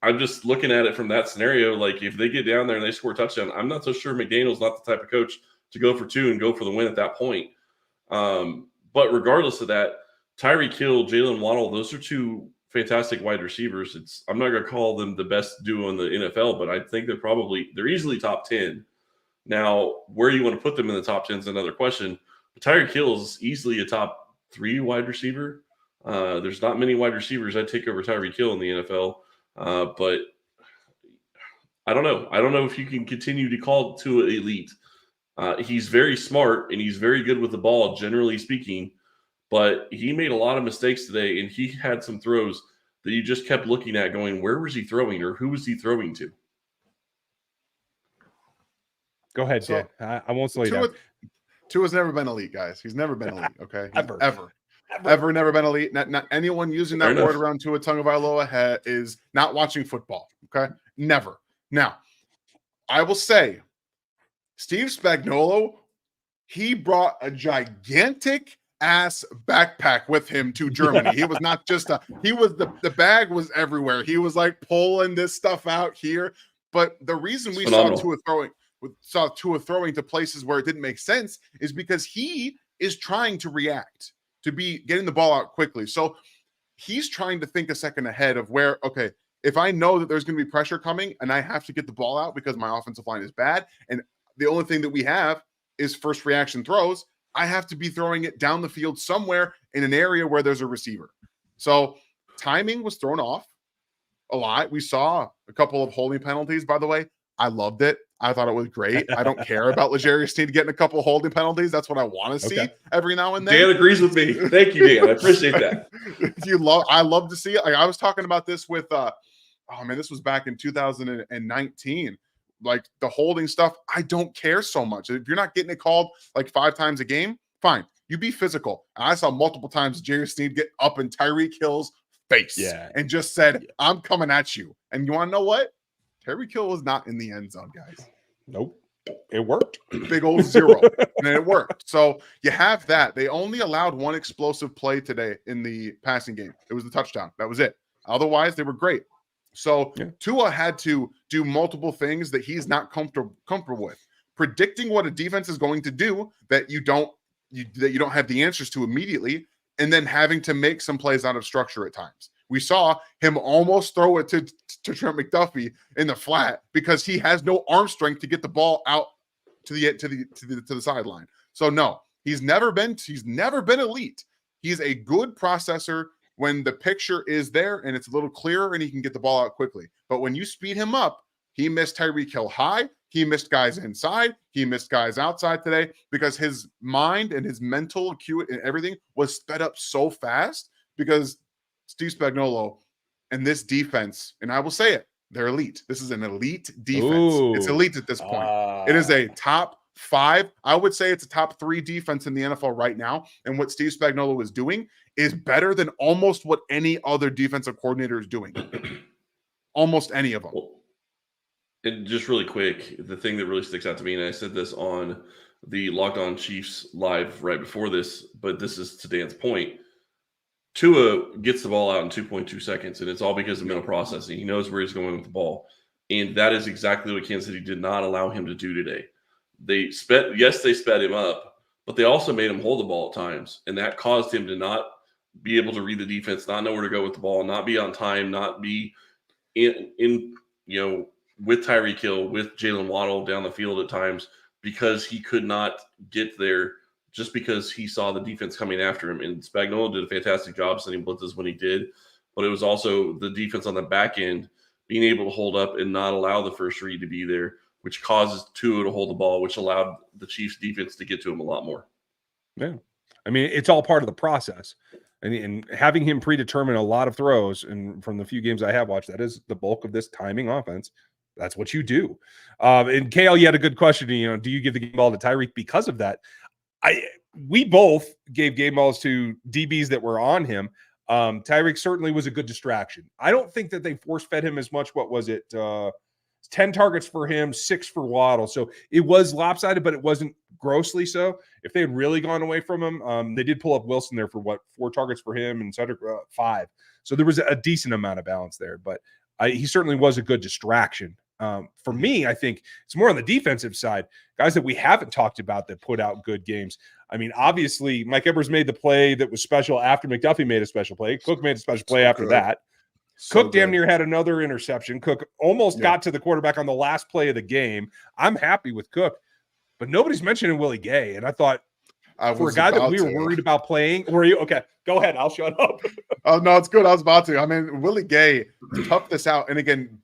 I'm just looking at it from that scenario. Like, if they get down there and they score a touchdown, I'm not so sure McDaniel's not the type of coach to go for 2 and go for the win at that point. But regardless of that, Tyreek Hill, Jalen Waddle, those are 2 fantastic wide receivers. I'm not going to call them the best duo in the NFL, but I think they're easily top 10. Now, where you want to put them in the top 10 is another question. But Tyreek Hill is easily a top 3 wide receiver. There's not many wide receivers I'd take over Tyreek Hill in the NFL. But I don't know. I don't know if you can continue to call Tua elite. He's very smart and he's very good with the ball, generally speaking. But he made a lot of mistakes today, and he had some throws that you just kept looking at going, where was he throwing or who was he throwing to? Go ahead, Dan. I won't slow you down. Tua's never been elite, guys. He's never been elite, okay? Ever never been elite. Not anyone using that word around Tua Tagovailoa is not watching football, okay? Never. Now, I will say, Steve Spagnuolo, he brought a gigantic ass backpack with him to Germany. He was not just the bag was everywhere. He was like pulling this stuff out here. But the reason we saw Tua throwing to places where it didn't make sense is because he is trying to react, to be getting the ball out quickly. So he's trying to think a second ahead of where, okay, if I know that there's going to be pressure coming and I have to get the ball out because my offensive line is bad, and the only thing that we have is first reaction throws, I have to be throwing it down the field somewhere in an area where there's a receiver. So timing was thrown off a lot. We saw a couple of holding penalties, by the way. I loved it. I thought it was great. I don't care about L'Jarius Sneed getting a couple of holding penalties. That's what I want to see every now and then. Dan agrees with me. Thank you, Dan. I appreciate that. I love to see it. Like, I was talking about this with this was back in 2019. Like, the holding stuff, I don't care so much. If you're not getting it called like 5 times a game, fine. You be physical. And I saw multiple times L'Jarius Sneed get up in Tyreek Hill's face and just said, I'm coming at you. And you want to know what? Tyreek Hill was not in the end zone, guys. Nope. It worked. Big old 0. And it worked. So you have that. They only allowed 1 explosive play today in the passing game. It was the touchdown. That was it. Otherwise, they were great. So Tua had to do multiple things that he's not comfortable with. Predicting what a defense is going to do that you don't have the answers to immediately, and then having to make some plays out of structure at times. We saw him almost throw it to Trent McDuffie in the flat because he has no arm strength to get the ball out to the sideline. So no, he's never been elite. He's a good processor when the picture is there and it's a little clearer and he can get the ball out quickly. But when you speed him up, he missed Tyreek Hill high. He missed guys inside. He missed guys outside today because his mind and his mental acuity and everything was sped up so fast because Steve Spagnuolo and this defense, and I will say it, they're elite. This is an elite defense. It's elite at this point. It is a top 5. I would say it's a top 3 defense in the NFL right now. And what Steve Spagnuolo is doing is better than almost what any other defensive coordinator is doing. Almost any of them. And just really quick, the thing that really sticks out to me, and I said this on the Locked On Chiefs live right before this, but this is to Dan's point. Tua gets the ball out in 2.2 seconds, and it's all because of mental processing. He knows where he's going with the ball. And that is exactly what Kansas City did not allow him to do today. They sped him up, but they also made him hold the ball at times. And that caused him to not be able to read the defense, not know where to go with the ball, not be on time, not be in with Tyreek Hill, with Jalen Waddle down the field at times, because he could not get there just because he saw the defense coming after him. And Spagnuolo did a fantastic job sending blitzes when he did, but it was also the defense on the back end being able to hold up and not allow the first read to be there, which causes Tua to hold the ball, which allowed the Chiefs defense to get to him a lot more. Yeah. I mean, it's all part of the process. And having him predetermine a lot of throws, and from the few games I have watched, that is the bulk of this timing offense. That's what you do. And Kale, you had a good question. Do you give the game ball to Tyreek because of that? We both gave game balls to DBs that were on him. Tyreek certainly was a good distraction. I don't think that they force-fed him as much. What was it? 10 targets for him, 6 for Waddle. So it was lopsided, but it wasn't grossly so. If they had really gone away from him, they did pull up Wilson there for 4 targets for him and Cedric 5. So there was a decent amount of balance there, but he certainly was a good distraction. For me, I think it's more on the defensive side, guys that we haven't talked about that put out good games. I mean, obviously, Mike Evers made the play that was special after McDuffie made a special play. Cook made a special play after that. Cook damn near had another interception. Cook almost got to the quarterback on the last play of the game. I'm happy with Cook, but nobody's mentioning Willie Gay. And I thought, for a guy that we were worried about playing, were you? Okay, go ahead. I'll shut up. Oh, no, it's good. I was about to. I mean, Willie Gay toughed this out. And again,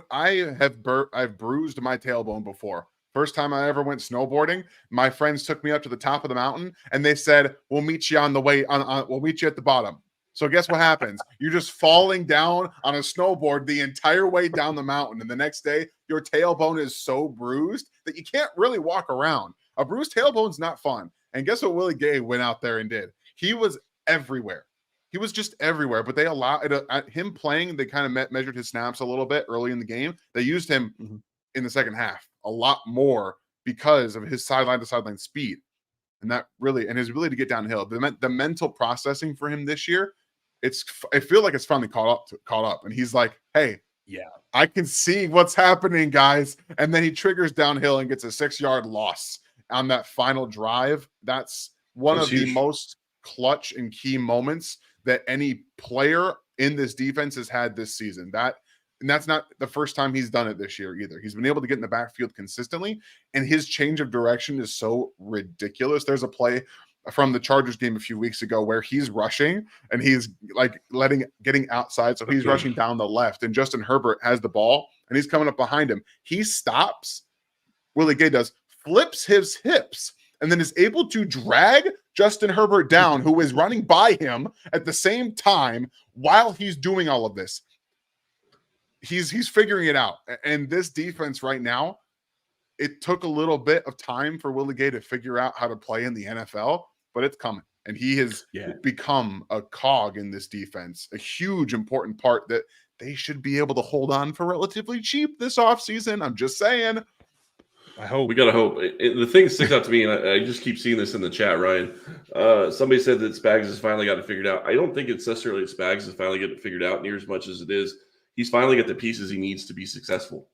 I've bruised my tailbone before. First time I ever went snowboarding, my friends took me up to the top of the mountain and they said, we'll meet you on the way. We'll meet you at the bottom. So guess what happens? You're just falling down on a snowboard the entire way down the mountain. And the next day, your tailbone is so bruised that you can't really walk around. A bruised tailbone's not fun. And guess what Willie Gay went out there and did? He was everywhere. He was just everywhere. But they allowed him playing. They kind of measured his snaps a little bit early in the game. They used him in the second half a lot more because of his sideline to sideline speed. And that really, and his ability to get downhill. The mental processing for him this year, I feel like it's finally caught up. And he's like, hey, yeah, I can see what's happening, guys. And then he triggers downhill and gets a 6-yard loss on that final drive. That's one of the most clutch and key moments that any player in this defense has had this season. And that's not the first time he's done it this year either. He's been able to get in the backfield consistently, and his change of direction is so ridiculous. There's a play from the Chargers game a few weeks ago where he's rushing and he's like getting outside. So he's rushing down the left, and Justin Herbert has the ball and he's coming up behind him. He stops. Willie Gay does, flips his hips, and then is able to drag Justin Herbert down, who is running by him at the same time while he's doing all of this. He's figuring it out. And this defense right now, it took a little bit of time for Willie Gay to figure out how to play in the NFL, but it's coming. And he has become a cog in this defense, a huge important part that they should be able to hold on for relatively cheap this offseason. I'm just saying. I hope. We got to hope. The thing that sticks out to me, and I just keep seeing this in the chat, Ryan. Somebody said that Spags has finally got it figured out. I don't think it's necessarily Spags has finally got it figured out near as much as it is he's finally got the pieces he needs to be successful.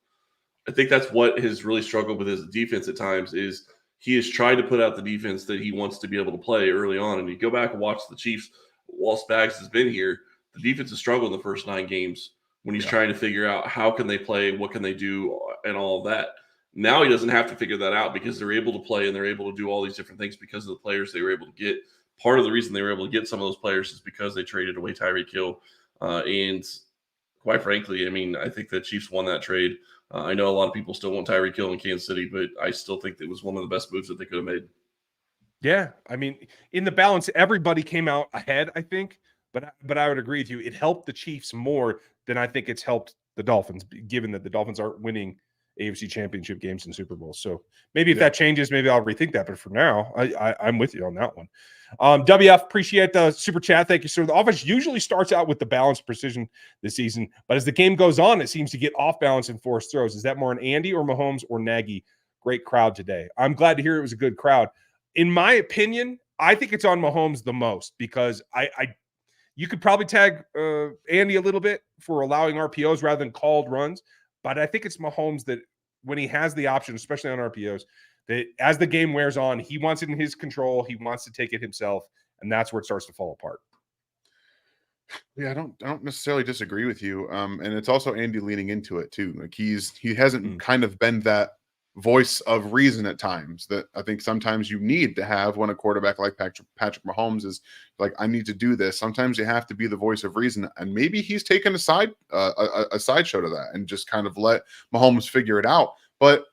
I think that's what has really struggled with his defense at times is he has tried to put out the defense that he wants to be able to play early on. And you go back and watch the Chiefs while Spags has been here, the defense has struggled in the first 9 games when he's trying to figure out how can they play, what can they do, and all of that. Now he doesn't have to figure that out because they're able to play and they're able to do all these different things because of the players they were able to get. Part of the reason they were able to get some of those players is because they traded away Tyreek Hill. And quite frankly, I mean, I think the Chiefs won that trade. I know a lot of people still want Tyreek Hill in Kansas City, but I still think it was one of the best moves that they could have made. Yeah, I mean, in the balance, everybody came out ahead, I think. But I would agree with you. It helped the Chiefs more than I think it's helped the Dolphins, given that the Dolphins aren't winning AFC Championship games and Super Bowls. So maybe if that changes, maybe I'll rethink that. But for now, I'm with you on that one. WF, appreciate the super chat. Thank you, sir. The offense usually starts out with the balance precision this season, but as the game goes on, it seems to get off balance and forced throws. Is that more an Andy or Mahomes or Nagy? Great crowd today. I'm glad to hear it was a good crowd. In my opinion, I think it's on Mahomes the most because you could probably tag Andy a little bit for allowing RPOs rather than called runs, but I think it's Mahomes that when he has the option, especially on RPOs, that as the game wears on, he wants it in his control. He wants to take it himself, and that's where it starts to fall apart. Yeah, I don't necessarily disagree with you. And it's also Andy leaning into it too. Like he hasn't kind of been that voice of reason at times that I think sometimes you need to have when a quarterback like Patrick Mahomes is like, I need to do this. Sometimes you have to be the voice of reason, and maybe he's taken a sideshow to that and just kind of let Mahomes figure it out. But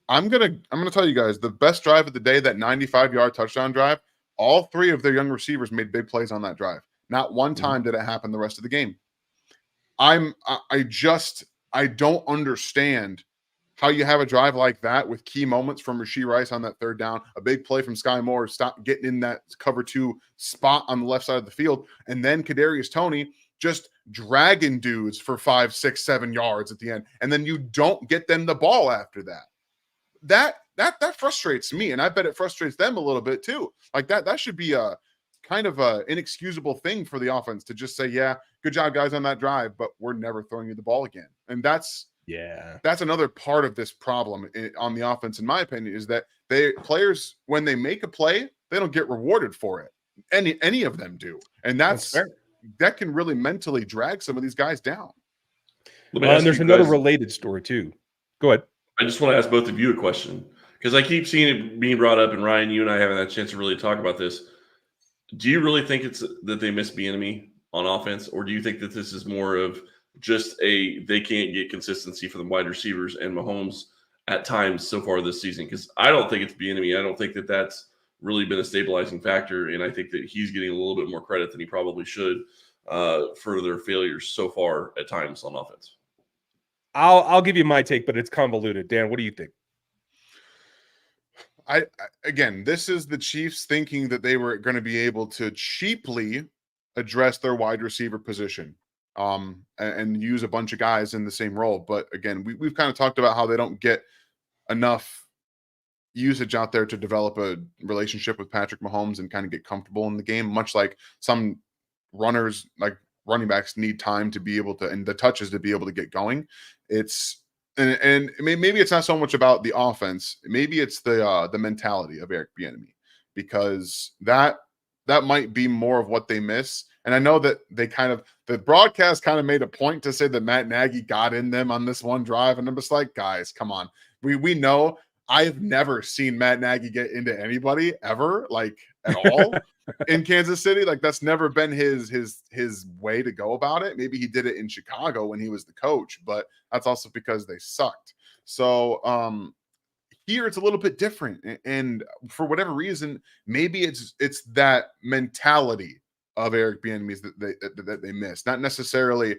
I'm gonna tell you guys the best drive of the day, that 95-yard touchdown drive. All three of their young receivers made big plays on that drive. Not one time did it happen the rest of the game. I don't understand how you have a drive like that with key moments from Rashee Rice on that third down, a big play from Sky Moore, stop getting in that cover 2 spot on the left side of the field, and then Kadarius Toney just dragging dudes for 5, 6, 7 yards at the end, and then you don't get them the ball after that. That frustrates me, and I bet it frustrates them a little bit too. Like that should be a kind of a inexcusable thing for the offense to just say, yeah, good job guys on that drive, but we're never throwing you the ball again. And that's another part of this problem on the offense, in my opinion, is that players, when they make a play, they don't get rewarded for it. Any of them do. And that can really mentally drag some of these guys down. And there's another related story too. Go ahead. I just want to ask both of you a question, because I keep seeing it being brought up, and Ryan, you and I haven't had a chance to really talk about this. Do you really think it's that they miss Bieniemy on offense, or do you think that this is more of just they can't get consistency for the wide receivers and Mahomes at times so far this season? Because I don't think it's Bieniemy. I don't think that that's really been a stabilizing factor, and I think that he's getting a little bit more credit than he probably should for their failures so far at times on offense. I'll give you my take, but it's convoluted. Dan, what do you think? Again, this is the Chiefs thinking that they were going to be able to cheaply address their wide receiver position and use a bunch of guys in the same role. But again, we've kind of talked about how they don't get enough usage out there to develop a relationship with Patrick Mahomes and kind of get comfortable in the game, much like some runners, like running backs, need time to be able to, and the touches to be able to get going. And maybe it's not so much about the offense. Maybe it's the mentality of Eric Bieniemy, because that might be more of what they miss. And I know that the broadcast kind of made a point to say that Matt Nagy got in them on this one drive, and I'm just like, guys, come on. We know I've never seen Matt Nagy get into anybody ever, like at all in Kansas City. Like that's never been his way to go about it. Maybe he did it in Chicago when he was the coach, but that's also because they sucked. So here it's a little bit different. And for whatever reason, maybe it's that mentality of Eric Bieniemy that they miss, not necessarily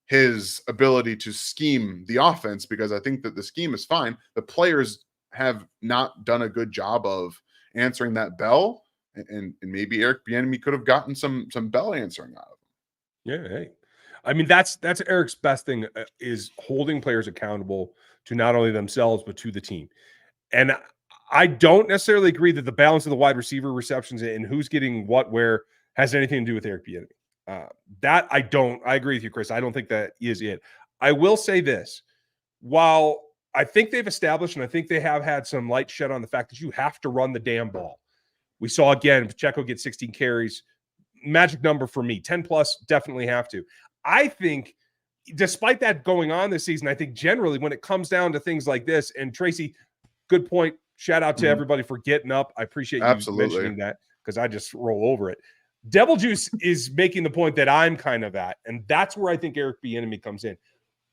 his ability to scheme the offense, because I think that the scheme is fine. The players have not done a good job of answering that bell, and maybe Eric Bieniemy could have gotten some bell answering out of him. Yeah, hey, I mean that's Eric's best thing is holding players accountable to not only themselves but to the team. And I don't necessarily agree that the balance of the wide receiver receptions and who's getting what where has anything to do with Eric Bieniemy. That I don't. I agree with you, Chris. I don't think that is it. I will say this: while I think they've established, and I think they have had some light shed on the fact that you have to run the damn ball. We saw again, Pacheco get 16 carries, magic number for me, 10 plus, definitely have to. I think despite that going on this season, I think generally when it comes down to things like this, and Tracy, good point. Shout out to everybody for getting up. I appreciate you mentioning that, because I just roll over it. Devil Juice is making the point that I'm kind of at, and that's where I think Eric Bieniemy comes in.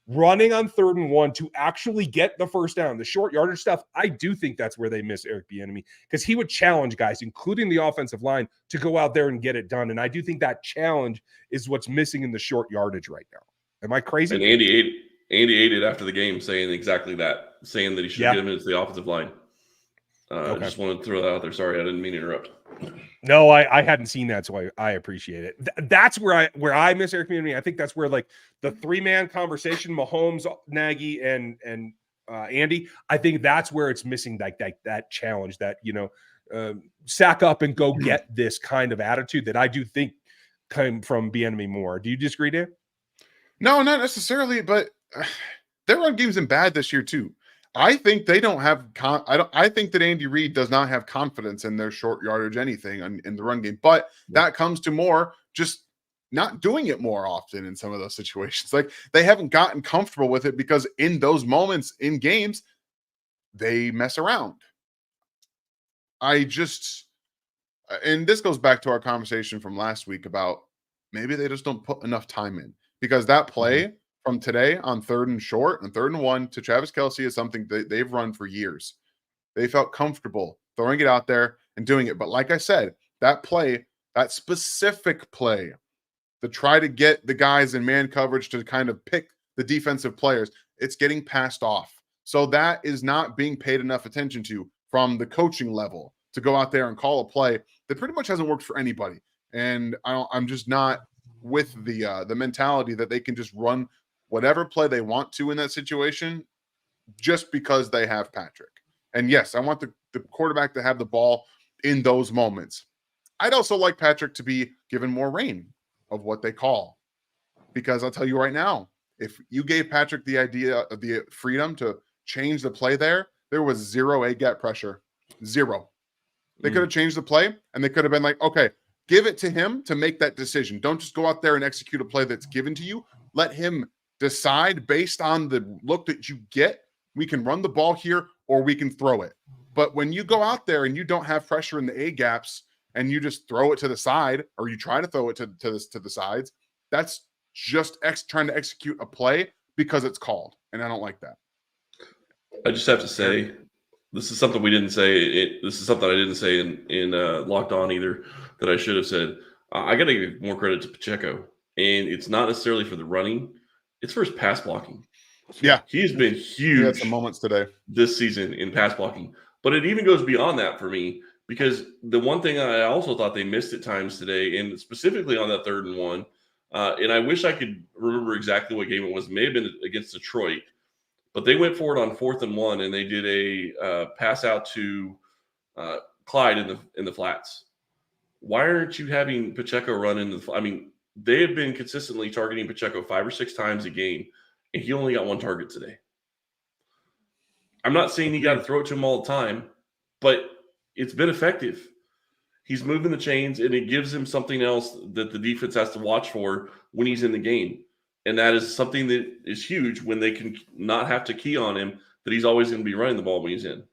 Running on 3rd and 1 to actually get the first down, the short yardage stuff, I do think that's where they miss Eric Bieniemy, because he would challenge guys, including the offensive line, to go out there and get it done. And I do think that challenge is what's missing in the short yardage right now. Am I crazy? And Andy ate it after the game, saying exactly that, saying that he should get him into the offensive line. I just wanted to throw that out there. Sorry, I didn't mean to interrupt. No, I hadn't seen that, so I appreciate it. That's where I miss Eric Bieniemy. I think that's where like the 3-man conversation, Mahomes, Nagy, and Andy. I think that's where it's missing that challenge, that sack up and go get this kind of attitude that I do think came from Bieniemy more. Do you disagree, Dan? No, not necessarily, but their run game's been bad this year too. I think they don't have. I think that Andy Reid does not have confidence in their short yardage anything in the run game. But that comes to more just not doing it more often in some of those situations. Like they haven't gotten comfortable with it because in those moments in games, they mess around. And this goes back to our conversation from last week about maybe they just don't put enough time in, because that play from today on 3rd and short and 3rd and 1 to Travis Kelce is something that they've run for years. They felt comfortable throwing it out there and doing it. But like I said, that play, that specific play to try to get the guys in man coverage to kind of pick the defensive players, it's getting passed off. So that is not being paid enough attention to from the coaching level to go out there and call a play that pretty much hasn't worked for anybody. And I'm just not with the mentality that they can just run whatever play they want to in that situation just because they have Patrick. And yes, I want the quarterback to have the ball in those moments. I'd also like Patrick to be given more reign of what they call, because I'll tell you right now, if you gave Patrick the idea of the freedom to change the play there was 0 A-gap pressure. 0. They could have changed the play, and they could have been like, okay, give it to him to make that decision. Don't just go out there and execute a play that's given to you. Let him decide based on the look that you get. We can run the ball here or we can throw it. But when you go out there and you don't have pressure in the A-gaps and you just throw it to the side, or you try to throw it to the sides, that's just trying to execute a play because it's called. And I don't like that. I just have to say, this is something we didn't say. This is something I didn't say in Locked On either that I should have said. I got to give more credit to Pacheco, and it's not necessarily for the running; it's for his pass blocking. Yeah, he's been huge. He had some moments today this season in pass blocking, but it even goes beyond that for me, because the one thing I also thought they missed at times today, and specifically on that 3rd and 1, and I wish I could remember exactly what game it was. It may have been against Detroit. But they went forward on 4th and 1, and they did a pass out to Clyde in the flats. Why aren't you having Pacheco run in the? I mean, they have been consistently targeting Pacheco 5 or 6 times a game, and he only got 1 target today. I'm not saying you got to throw it to him all the time, but it's been effective. He's moving the chains, and it gives him something else that the defense has to watch for when he's in the game. And that is something that is huge when they can not have to key on him, that he's always going to be running the ball when he's in.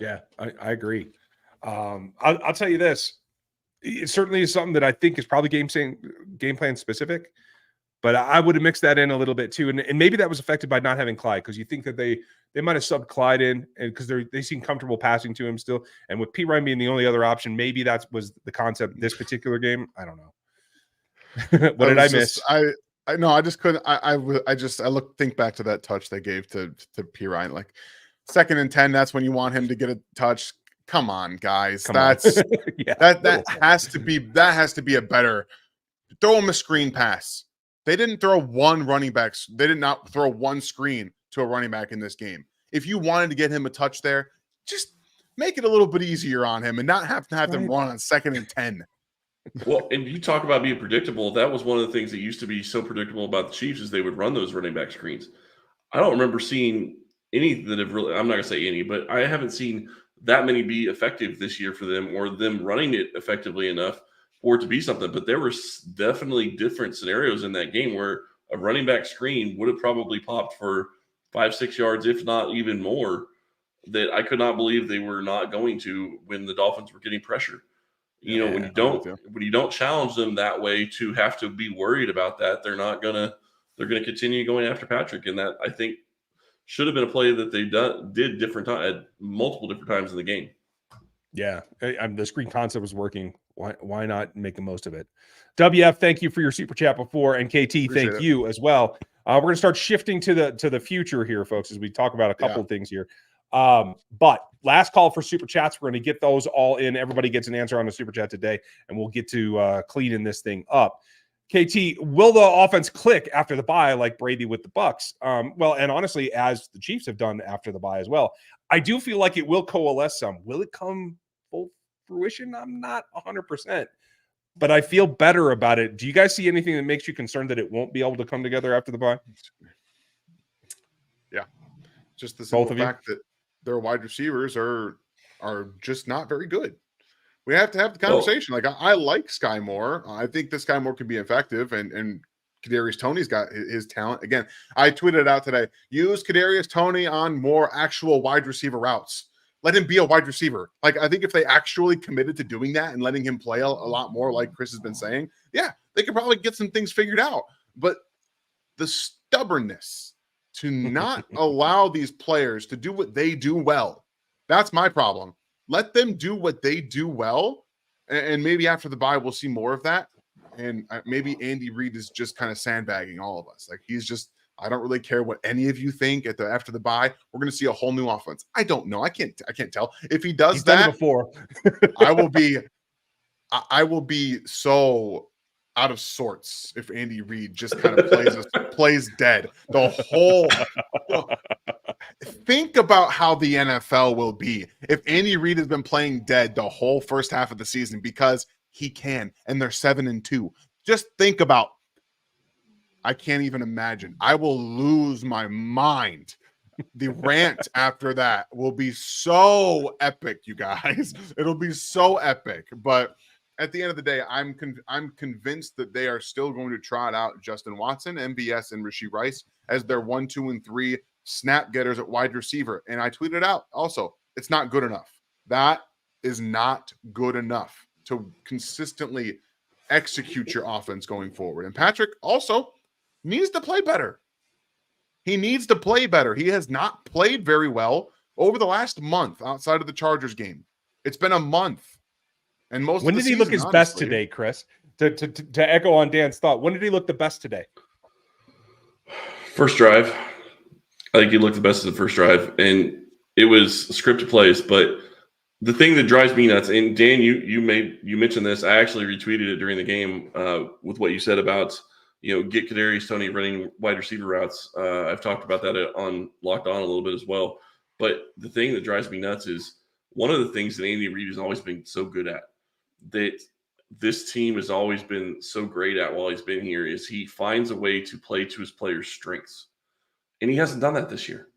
Yeah, I agree. I'll tell you this. It certainly is something that I think is probably game plan specific, but I would have mixed that in a little bit too. And maybe that was affected by not having Clyde, because you think that they might have subbed Clyde in, and because they seem comfortable passing to him still. And with P. Ryan being the only other option, maybe that was the concept this particular game. I don't know. What did I miss? I know. I just couldn't. I think back to that touch they gave to P. Ryan, like 2nd and 10. That's when you want him to get a touch. Come on, guys. Yeah. That has to be a better. Throw him a screen pass. They didn't throw one running back. They did not throw one screen to a running back in this game. If you wanted to get him a touch there, just make it a little bit easier on him and not have to have them run on 2nd and 10. Well, and you talk about being predictable. That was one of the things that used to be so predictable about the Chiefs, is they would run those running back screens. I don't remember seeing any that have really, I'm not going to say any, but I haven't seen that many be effective this year for them, or them running it effectively enough for it to be something. But there were definitely different scenarios in that game where a running back screen would have probably popped for 5-6 yards, if not even more, that I could not believe they were not going to when the Dolphins were getting pressure. You know, when you don't challenge them that way to have to be worried about that, they're gonna continue going after Patrick. And that, I think, should have been a play that they did at multiple different times in the game. Yeah, the screen concept was working. Why not make the most of it? WF, thank you for your super chat before, and KT, Appreciate thank you as well. We're going to start shifting to the future here, folks, as we talk about a couple of things here. But last call for super chats. We're going to get those all in. Everybody gets an answer on the super chat today, and we'll get to cleaning this thing up. KT, will the offense click after the bye like Brady with the Bucks? Well, and honestly, as the Chiefs have done after the bye as well, I do feel like it will coalesce some. Will it come full fruition? I'm not 100%, but I feel better about it. Do you guys see anything that makes you concerned that it won't be able to come together after the bye? Yeah, just the simple fact that their wide receivers are just not very good. We have to have the Well, conversation. Like I like Sky Moore. I think this Sky Moore can be effective, and Kadarius Toney's got his talent. Again, I tweeted it out today. Use Kadarius Toney on more actual wide receiver routes. Let him be a wide receiver. Like I think if they actually committed to doing that and letting him play a lot more, like Chris has been saying, yeah, they could probably get some things figured out. But the stubbornness to not allow these players to do what they do well, that's my problem. Let them do what they do well, and maybe after the bye we'll see more of that. And maybe Andy Reid is just kind of sandbagging all of us. Like he's just, I don't really care what any of you think after the bye. We're going to see a whole new offense. I don't know. I can't tell. If he does He's that done it before. I will be so out of sorts if Andy Reid just kind of plays dead the whole. Think about how the NFL will be if Andy Reid has been playing dead the whole first half of the season because he can, and they're 7-2. Just think about. I can't even imagine. I will lose my mind. The rant after that will be so epic, you guys. It'll be so epic. But at the end of the day, I'm convinced that they are still going to trot out Justin Watson, MVS, and Rashee Rice as their 1, 2, and 3 snap getters at wide receiver. And I tweeted out also, it's not good enough. That is not good enough to consistently execute your offense going forward. And Patrick also needs to play better. He needs to play better. He has not played very well over the last month outside of the Chargers game. It's been a month. And most when of the did he season, look his honestly, best today, Chris? To echo on Dan's thought, when did he look the best today? First drive. I think he looked the best in the first drive. And it was scripted plays. But the thing that drives me nuts, and Dan, you mentioned this. I actually retweeted it during the game with what you said about get Kadarius Toney running wide receiver routes. I've talked about that on Locked On a little bit as well. But the thing that drives me nuts is one of the things that Andy Reid has always been so good at, that this team has always been so great at while he's been here, is he finds a way to play to his players' strengths. And he hasn't done that this year.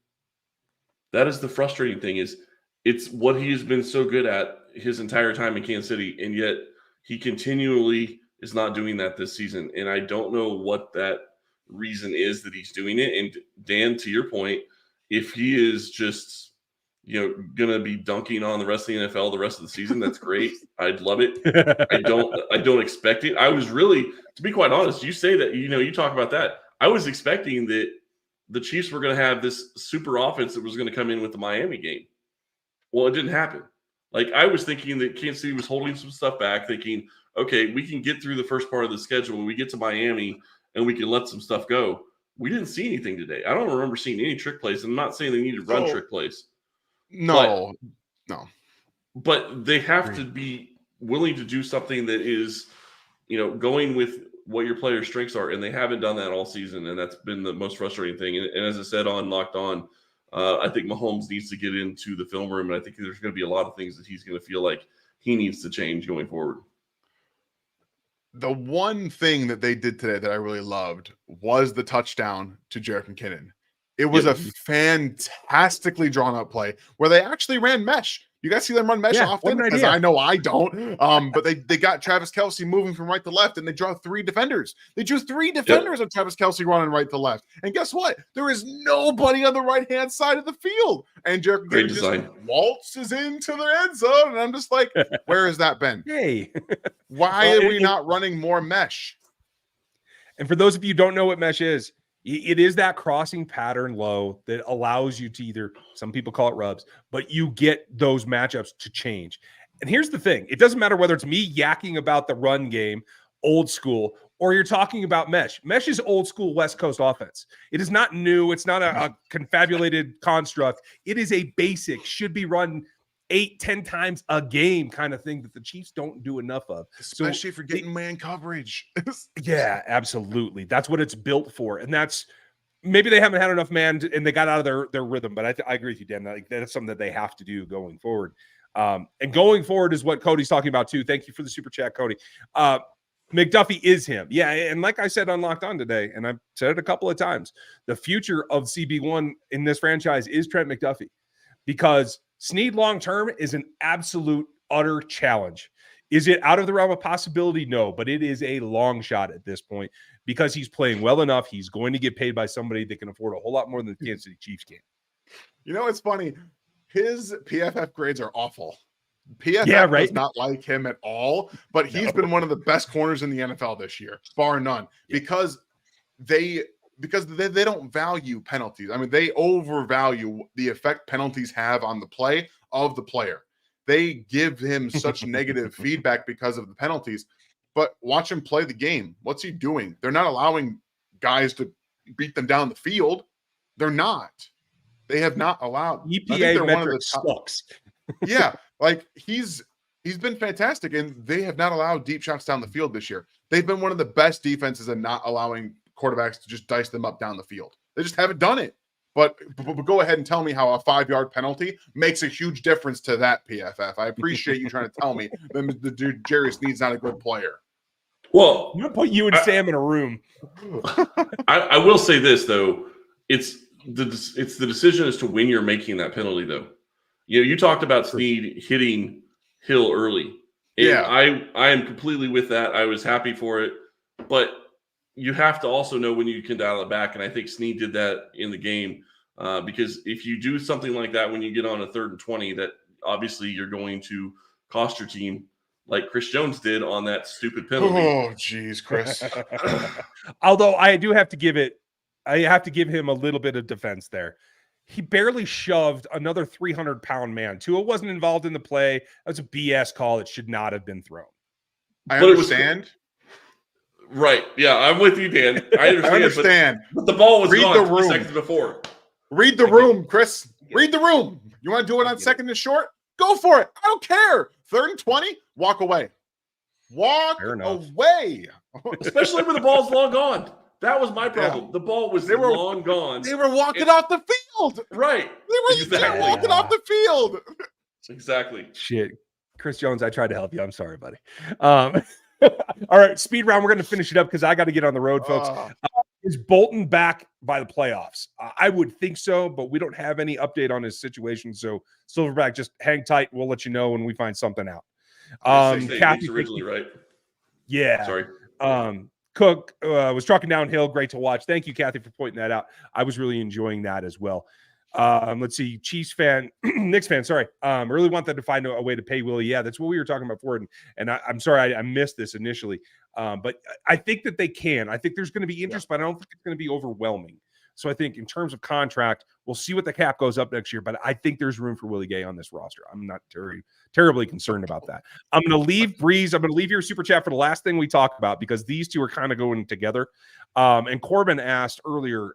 That is the frustrating thing, is it's what he has been so good at his entire time in Kansas City, and yet he continually is not doing that this season. And I don't know what that reason is that he's doing it. And Dan, to your point, if he is just, going to be dunking on the rest of the NFL the rest of the season, that's great. I'd love it. I don't expect it. I was really, to be quite honest, you say that, you talk about that. I was expecting that the Chiefs were going to have this super offense that was going to come in with the Miami game. Well, it didn't happen. Like, I was thinking that Kansas City was holding some stuff back, thinking, okay, we can get through the first part of the schedule when we get to Miami and we can let some stuff go. We didn't see anything today. I don't remember seeing any trick plays. I'm not saying they need to run trick plays. No. But they have to be willing to do something that is, going with what your players' strengths are. And they haven't done that all season. And that's been the most frustrating thing. And as I said on Locked On, I think Mahomes needs to get into the film room. And I think there's going to be a lot of things that he's going to feel like he needs to change going forward. The one thing that they did today that I really loved was the touchdown to Jerick McKinnon. It was a fantastically drawn up play where they actually ran mesh. You guys see them run mesh often? Because I know I don't. But they got Travis Kelce moving from right to left, and they draw 3 defenders. They drew 3 defenders of Travis Kelce running right to left. And guess what? There is nobody on the right-hand side of the field. And Jerick McKinnon just waltzes into the end zone. And I'm just like, where has that been? Hey. Why are we not running more mesh? And for those of you who don't know what mesh is, it is that crossing pattern low that allows you to either, some people call it rubs, but you get those matchups to change. And here's the thing. It doesn't matter whether it's me yakking about the run game, old school, or you're talking about mesh. Mesh is old school West Coast offense. It is not new. It's not a confabulated construct. It is a basic, should be run 8-10 times a game kind of thing that the Chiefs don't do enough of. Especially for getting man coverage. Yeah, absolutely. That's what it's built for. And that's, maybe they haven't had enough man and they got out of their rhythm, but I agree with you, Dan. Like, that's something that they have to do going forward. And going forward is what Cody's talking about too. Thank you for the super chat, Cody. McDuffie is him. Yeah. And like I said on Locked On today, and I've said it a couple of times, the future of CB1 in this franchise is Trent McDuffie, because Snead long-term is an absolute utter challenge. Is it out of the realm of possibility? No, but it is a long shot at this point because he's playing well enough. He's going to get paid by somebody that can afford a whole lot more than the Kansas City Chiefs can. You know, it's funny. His PFF grades are awful. PFF does not like him at all, but he's been one of the best corners in the NFL this year, bar none, because they don't value penalties. I mean, they overvalue the effect penalties have on the play of the player. They give him such negative feedback because of the penalties, but watch him play the game. What's he doing? They're not allowing guys to beat them down the field. They're not. They have not allowed. EPA metric sucks. Yeah, like he's been fantastic, and they have not allowed deep shots down the field this year. They've been one of the best defenses in not allowing quarterbacks to just dice them up down the field. They just haven't done it. But go ahead and tell me how a 5-yard penalty makes a huge difference to that, PFF. I appreciate you trying to tell me that the dude Jerry Sneed's not a good player. Well, I'm gonna put you and Sam in a room. I will say this though, it's the decision as to when you're making that penalty though. You know, you talked about Sneed hitting Hill early. And yeah, I am completely with that. I was happy for it, but you have to also know when you can dial it back, and I think Sneed did that in the game because if you do something like that when you get on a 3rd and 20, that obviously you're going to cost your team, like Chris Jones did on that stupid penalty. Oh, geez, Chris. Although I have to give him a little bit of defense there. He barely shoved another 300-pound man. Tua wasn't involved in the play. That's a BS call. It should not have been thrown. I understand. Right. Yeah, I'm with you, Dan. I understand. But the ball was gone 3 seconds before. Read the room, Chris. Read the room. You want to do it on 2nd and short? Go for it. I don't care. 3rd and 20, walk away. Walk away. Especially when the ball's long gone. That was my problem. Yeah. The ball was long gone. They were walking off the field. Right. They were walking off the field. Exactly. Shit. Chris Jones, I tried to help you. I'm sorry, buddy. All right, speed round. We're going to finish it up because I got to get on the road, folks. Is Bolton back by the playoffs? I would think so, but we don't have any update on his situation. So, Silverback, just hang tight. We'll let you know when we find something out. Kathy, originally, right? Yeah. Sorry. Cook was trucking downhill. Great to watch. Thank you, Kathy, for pointing that out. I was really enjoying that as well. Let's see. Chiefs fan, Knicks fan. Sorry. Really want them to find a way to pay Willie. Yeah, that's what we were talking about before. And I'm sorry I missed this initially. But I think that they can. I think there's going to be interest, but I don't think it's going to be overwhelming. So I think in terms of contract, we'll see what the cap goes up next year. But I think there's room for Willie Gay on this roster. I'm not terribly concerned about that. I'm going to leave Breeze. I'm going to leave your super chat for the last thing we talk about because these two are kind of going together. And Corbin asked earlier,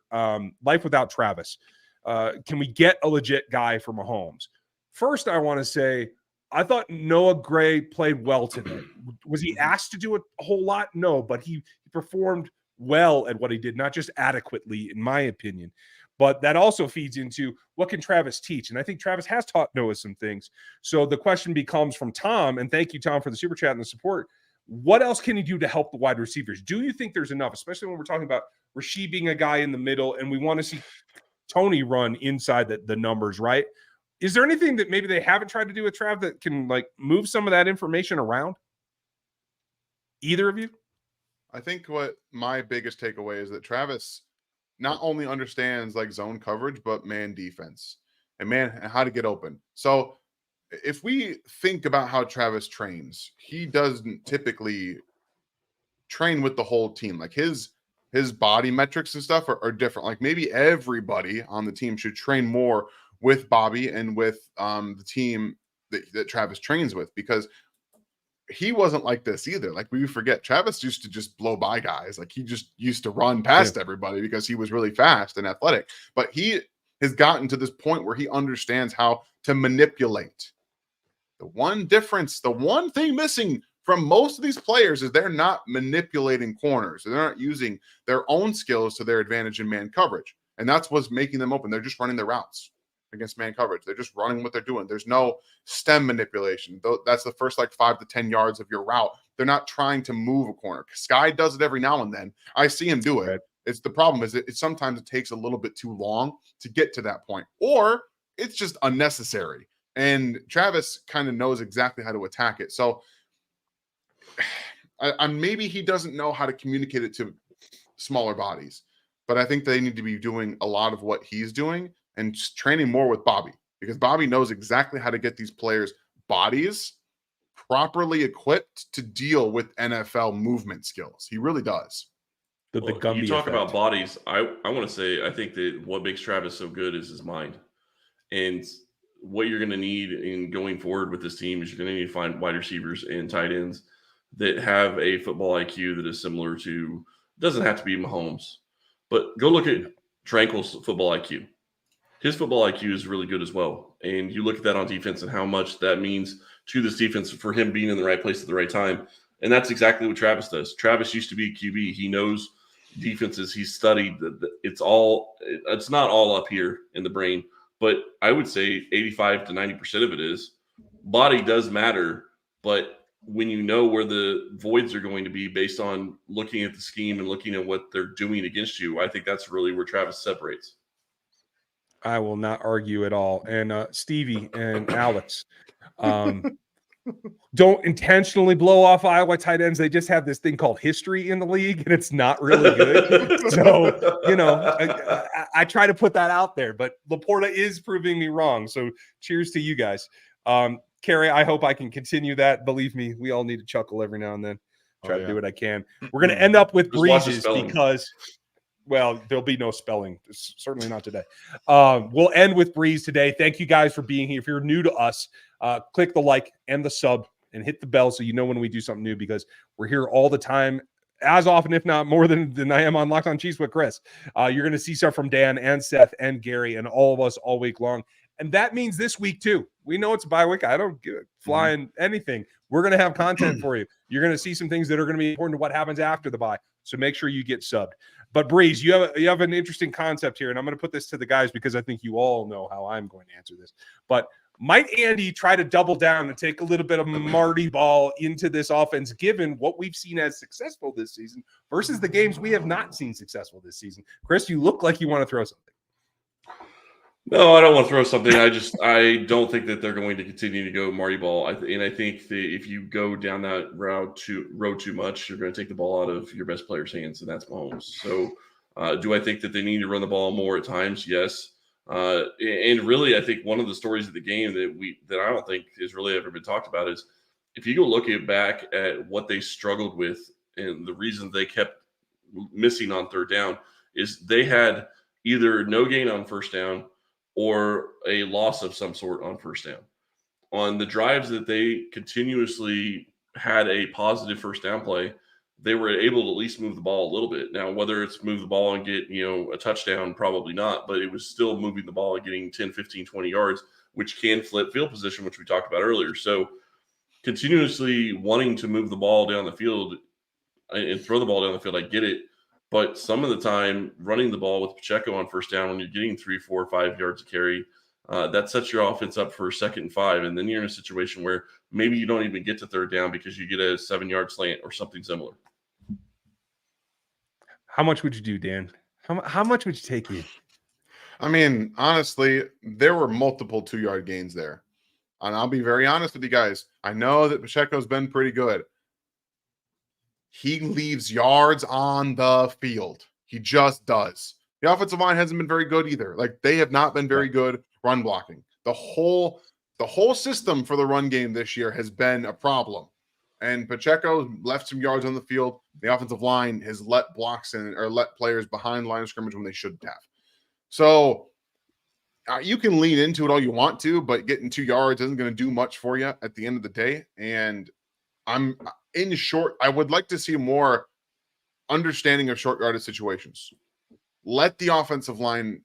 life without Travis. Can we get a legit guy for Mahomes? First, I want to say, I thought Noah Gray played well today. Was he asked to do a whole lot? No, but he performed well at what he did, not just adequately, in my opinion. But that also feeds into what can Travis teach? And I think Travis has taught Noah some things. So the question becomes from Tom, and thank you, Tom, for the super chat and the support. What else can he do to help the wide receivers? Do you think there's enough, especially when we're talking about Rasheed being a guy in the middle and we want to see Tony run inside the numbers, right? Is there anything that maybe they haven't tried to do with Trav that can like move some of that information around? Either of you? I think what my biggest takeaway is that Travis not only understands like zone coverage, but man defense and how to get open. So if we think about how Travis trains, he doesn't typically train with the whole team. Like his body metrics and stuff are different. Like maybe everybody on the team should train more with Bobby and with the team that Travis trains with, because he wasn't like this either. Like we forget, Travis used to just blow by guys. Like he just used to run past everybody because he was really fast and athletic. But he has gotten to this point where he understands how to manipulate. The one difference, the one thing missing from most of these players is they're not manipulating corners. They're not using their own skills to their advantage in man coverage. And that's what's making them open. They're just running their routes against man coverage. They're just running what they're doing. There's no stem manipulation. That's the first like 5 to 10 yards of your route. They're not trying to move a corner. Sky does it every now and then. I see him do it. Right. It's the problem is that sometimes it takes a little bit too long to get to that point, or it's just unnecessary. And Travis kind of knows exactly how to attack it. So maybe he doesn't know how to communicate it to smaller bodies, but I think they need to be doing a lot of what he's doing and just training more with Bobby, because Bobby knows exactly how to get these players' bodies properly equipped to deal with NFL movement skills. He really does. The Well, Gumby you talk effect. about bodies. I want to say I think that what makes Travis so good is his mind. And what you're going to need in going forward with this team is you're going to need to find wide receivers and tight ends that have a football IQ that is similar to, doesn't have to be Mahomes, but go look at Tranquil's football IQ. His football IQ is really good as well. And you look at that on defense and how much that means to this defense for him being in the right place at the right time. And that's exactly what Travis does. Travis used to be QB. He knows defenses. He's studied. It's not all up here in the brain, but I would say 85 to 90% of it is. Body does matter, but when you know where the voids are going to be based on looking at the scheme and looking at what they're doing against you, I think that's really where Travis separates. I will not argue at all. And Stevie and Alex, don't intentionally blow off Iowa tight ends. They just have this thing called history in the league, and it's not really good. So, I try to put that out there, but Laporta is proving me wrong. So cheers to you guys. Carrie, I hope I can continue that. Believe me, we all need to chuckle every now and then. Try to do what I can. We're going to end up with breezes because, well, there'll be no spelling. Certainly not today. We'll end with Breeze today. Thank you guys for being here. If you're new to us, click the like and the sub and hit the bell so you know when we do something new, because we're here all the time, as often, if not more than I am on Locked On Chiefs with Chris. You're going to see stuff from Dan and Seth and Gary and all of us all week long. And that means this week too. We know it's a bye week. I don't give a flying anything. We're going to have content for you. You're going to see some things that are going to be important to what happens after the bye. So make sure you get subbed. But Breeze, you have an interesting concept here, and I'm going to put this to the guys because I think you all know how I'm going to answer this. But might Andy try to double down and take a little bit of Marty ball into this offense, given what we've seen as successful this season versus the games we have not seen successful this season? Chris, you look like you want to throw something. No, I don't want to throw something. I don't think that they're going to continue to go Marty ball. I think that if you go down that road too much, you're going to take the ball out of your best player's hands, and that's Mahomes. So, do I think that they need to run the ball more at times? Yes. And really, I think one of the stories of the game that I don't think has really ever been talked about is if you go look back at what they struggled with and the reason they kept missing on third down is they had either no gain on first down or a loss of some sort on first down. On the drives that they continuously had a positive first down play, they were able to at least move the ball a little bit. Now, whether it's move the ball and get, a touchdown, probably not, but it was still moving the ball and getting 10, 15, 20 yards, which can flip field position, which we talked about earlier. So continuously wanting to move the ball down the field and throw the ball down the field, I get it. But some of the time, running the ball with Pacheco on first down when you're getting 3, 4, 5 yards of carry, that sets your offense up for 2nd and 5. And then you're in a situation where maybe you don't even get to third down because you get a 7-yard slant or something similar. How much would you do, Dan? How much would you take you? I mean, honestly, there were multiple 2-yard gains there. And I'll be very honest with you guys. I know that Pacheco's been pretty good. He leaves yards on the field. He just does. The offensive line hasn't been very good either. Like, they have not been very good run blocking. The whole system for the run game this year has been a problem. And Pacheco left some yards on the field. The offensive line has let blocks in or let players behind line of scrimmage when they shouldn't have. So you can lean into it all you want to, but getting 2 yards isn't going to do much for you at the end of the day. And I would like to see more understanding of short yardage situations. Let the offensive line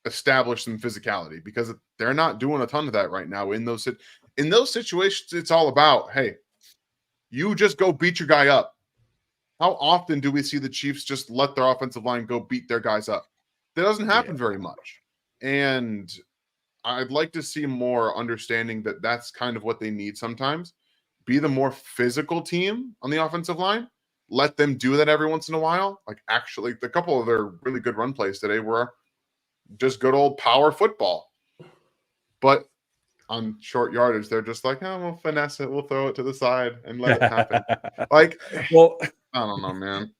establish some physicality because they're not doing a ton of that right now. In those situations, it's all about, hey, you just go beat your guy up. How often do we see the Chiefs just let their offensive line go beat their guys up? That doesn't happen very much. And I'd like to see more understanding that that's kind of what they need sometimes. Be the more physical team on the offensive line. Let them do that every once in a while. Like, actually, a couple of their really good run plays today were just good old power football. But on short yardage, they're just like, oh, we'll finesse it, we'll throw it to the side and let it happen. Like, well, I don't know, man.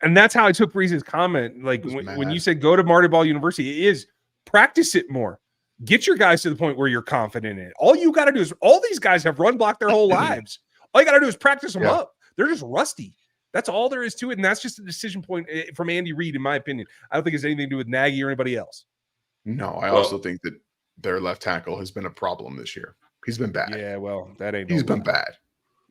and that's how I took Reese's comment. Like when you said go to Marty Ball University, it is practice it more. Get your guys to the point where you're confident in it. All you got to do is all these guys have run block their whole lives. All you got to do is practice them up. They're just rusty. That's all there is to it. And that's just a decision point from Andy Reid, in my opinion. I don't think it's anything to do with Nagy or anybody else. No, I also think that their left tackle has been a problem this year. He's been bad. Yeah, well, that ain't. He's been bad.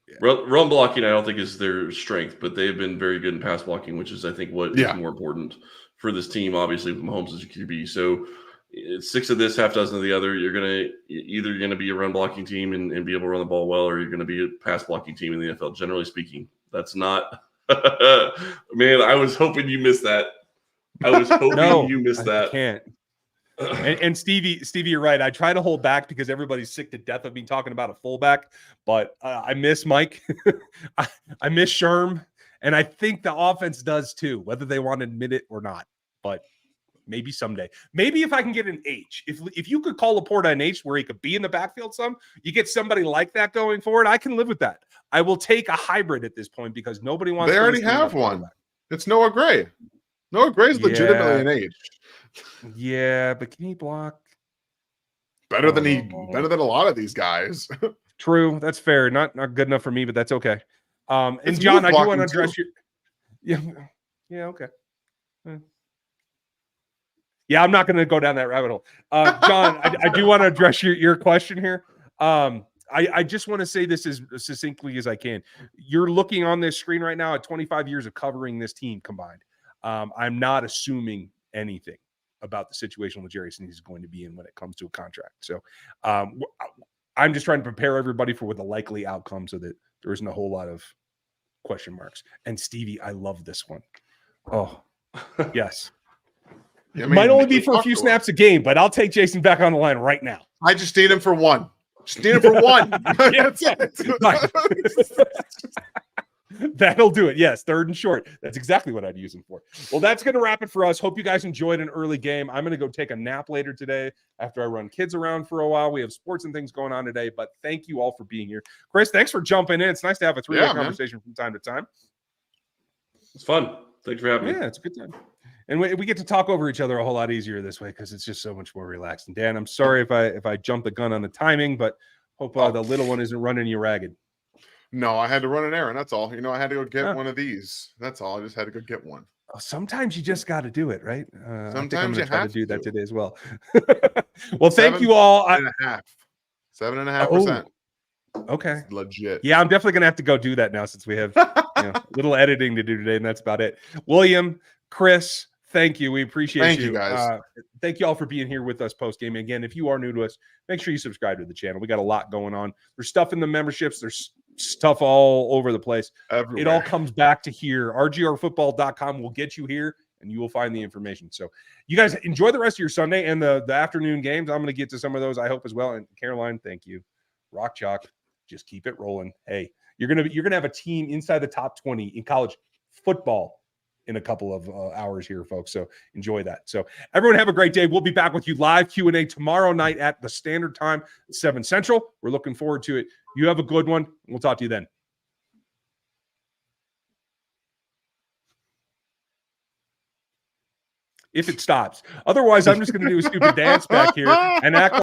Yeah. Run blocking, I don't think is their strength, but they've been very good in pass blocking, which is, I think, what is more important for this team. Obviously, with Mahomes as a QB, so it's 6 of this, half dozen of the other. You're either gonna be a run blocking team and be able to run the ball well, or you're gonna be a pass blocking team in the NFL. Generally speaking, that's not. Man, I was hoping you missed that. I was hoping you missed that. I can't. And Stevie, you're right. I try to hold back because everybody's sick to death of me talking about a fullback, but I miss Mike. I miss Sherm, and I think the offense does too, whether they want to admit it or not. But maybe someday. Maybe if I can get an H. If you could call Laporta an H where he could be in the backfield you get somebody like that going forward, I can live with that. I will take a hybrid at this point because nobody wants They already have one. It's Noah Gray. Noah Gray's legitimately an H. Yeah, but can he block? Better than a lot of these guys. True. That's fair. Not good enough for me, but that's okay. And John, I do want to address your Yeah, okay. Yeah, I'm not going to go down that rabbit hole. John, I do want to address your question here. I just want to say this as succinctly as I can. You're looking on this screen right now at 25 years of covering this team combined. I'm not assuming anything about the situation with Jerry Sneed is going to be in when it comes to a contract. So I'm just trying to prepare everybody for what the likely outcome so that there isn't a whole lot of question marks. And Stevie, I love this one. Oh, yes. Yeah, it might only be for a few snaps a game, but I'll take Jason back on the line right now. I just need him for one. Just need him for one. That's it. That'll do it. Yes, 3rd and short. That's exactly what I'd use him for. Well, that's going to wrap it for us. Hope you guys enjoyed an early game. I'm going to go take a nap later today after I run kids around for a while. We have sports and things going on today, but thank you all for being here. Chris, thanks for jumping in. It's nice to have a 3-way conversation from time to time. It's fun. Thanks for having me. Yeah, it's a good time. And we get to talk over each other a whole lot easier this way because it's just so much more relaxed. And Dan, I'm sorry if I jumped the gun on the timing, but hope the little one isn't running you ragged. No, I had to run an errand. That's all. I had to go get one of these. That's all. I just had to go get one. Sometimes you just got to do it, right? Sometimes you have to do that today as well. Well, thank you all. 7.5%. Okay. It's legit. Yeah, I'm definitely gonna have to go do that now since we have little editing to do today, and that's about it. William, Chris, thank you. We appreciate Thank you guys. Thank you all for being here with us post game. Again, if you are new to us, make sure you subscribe to the channel. We got a lot going on. There's stuff in the memberships. There's stuff all over the place. Everywhere. It all comes back to here. rgrfootball.com will get you here, and you will find the information. So you guys enjoy the rest of your Sunday and the afternoon games. I'm going to get to some of those, I hope, as well. And Caroline, thank you. Rock chalk. Just keep it rolling. Hey, you're gonna have a team inside the top 20 in college football in a couple of hours here, folks. So enjoy that. So everyone have a great day. We'll be back with you live Q&A tomorrow night at the standard time, 7 Central. We're looking forward to it. You have a good one. We'll talk to you then. If it stops. Otherwise, I'm just going to do a stupid dance back here and act like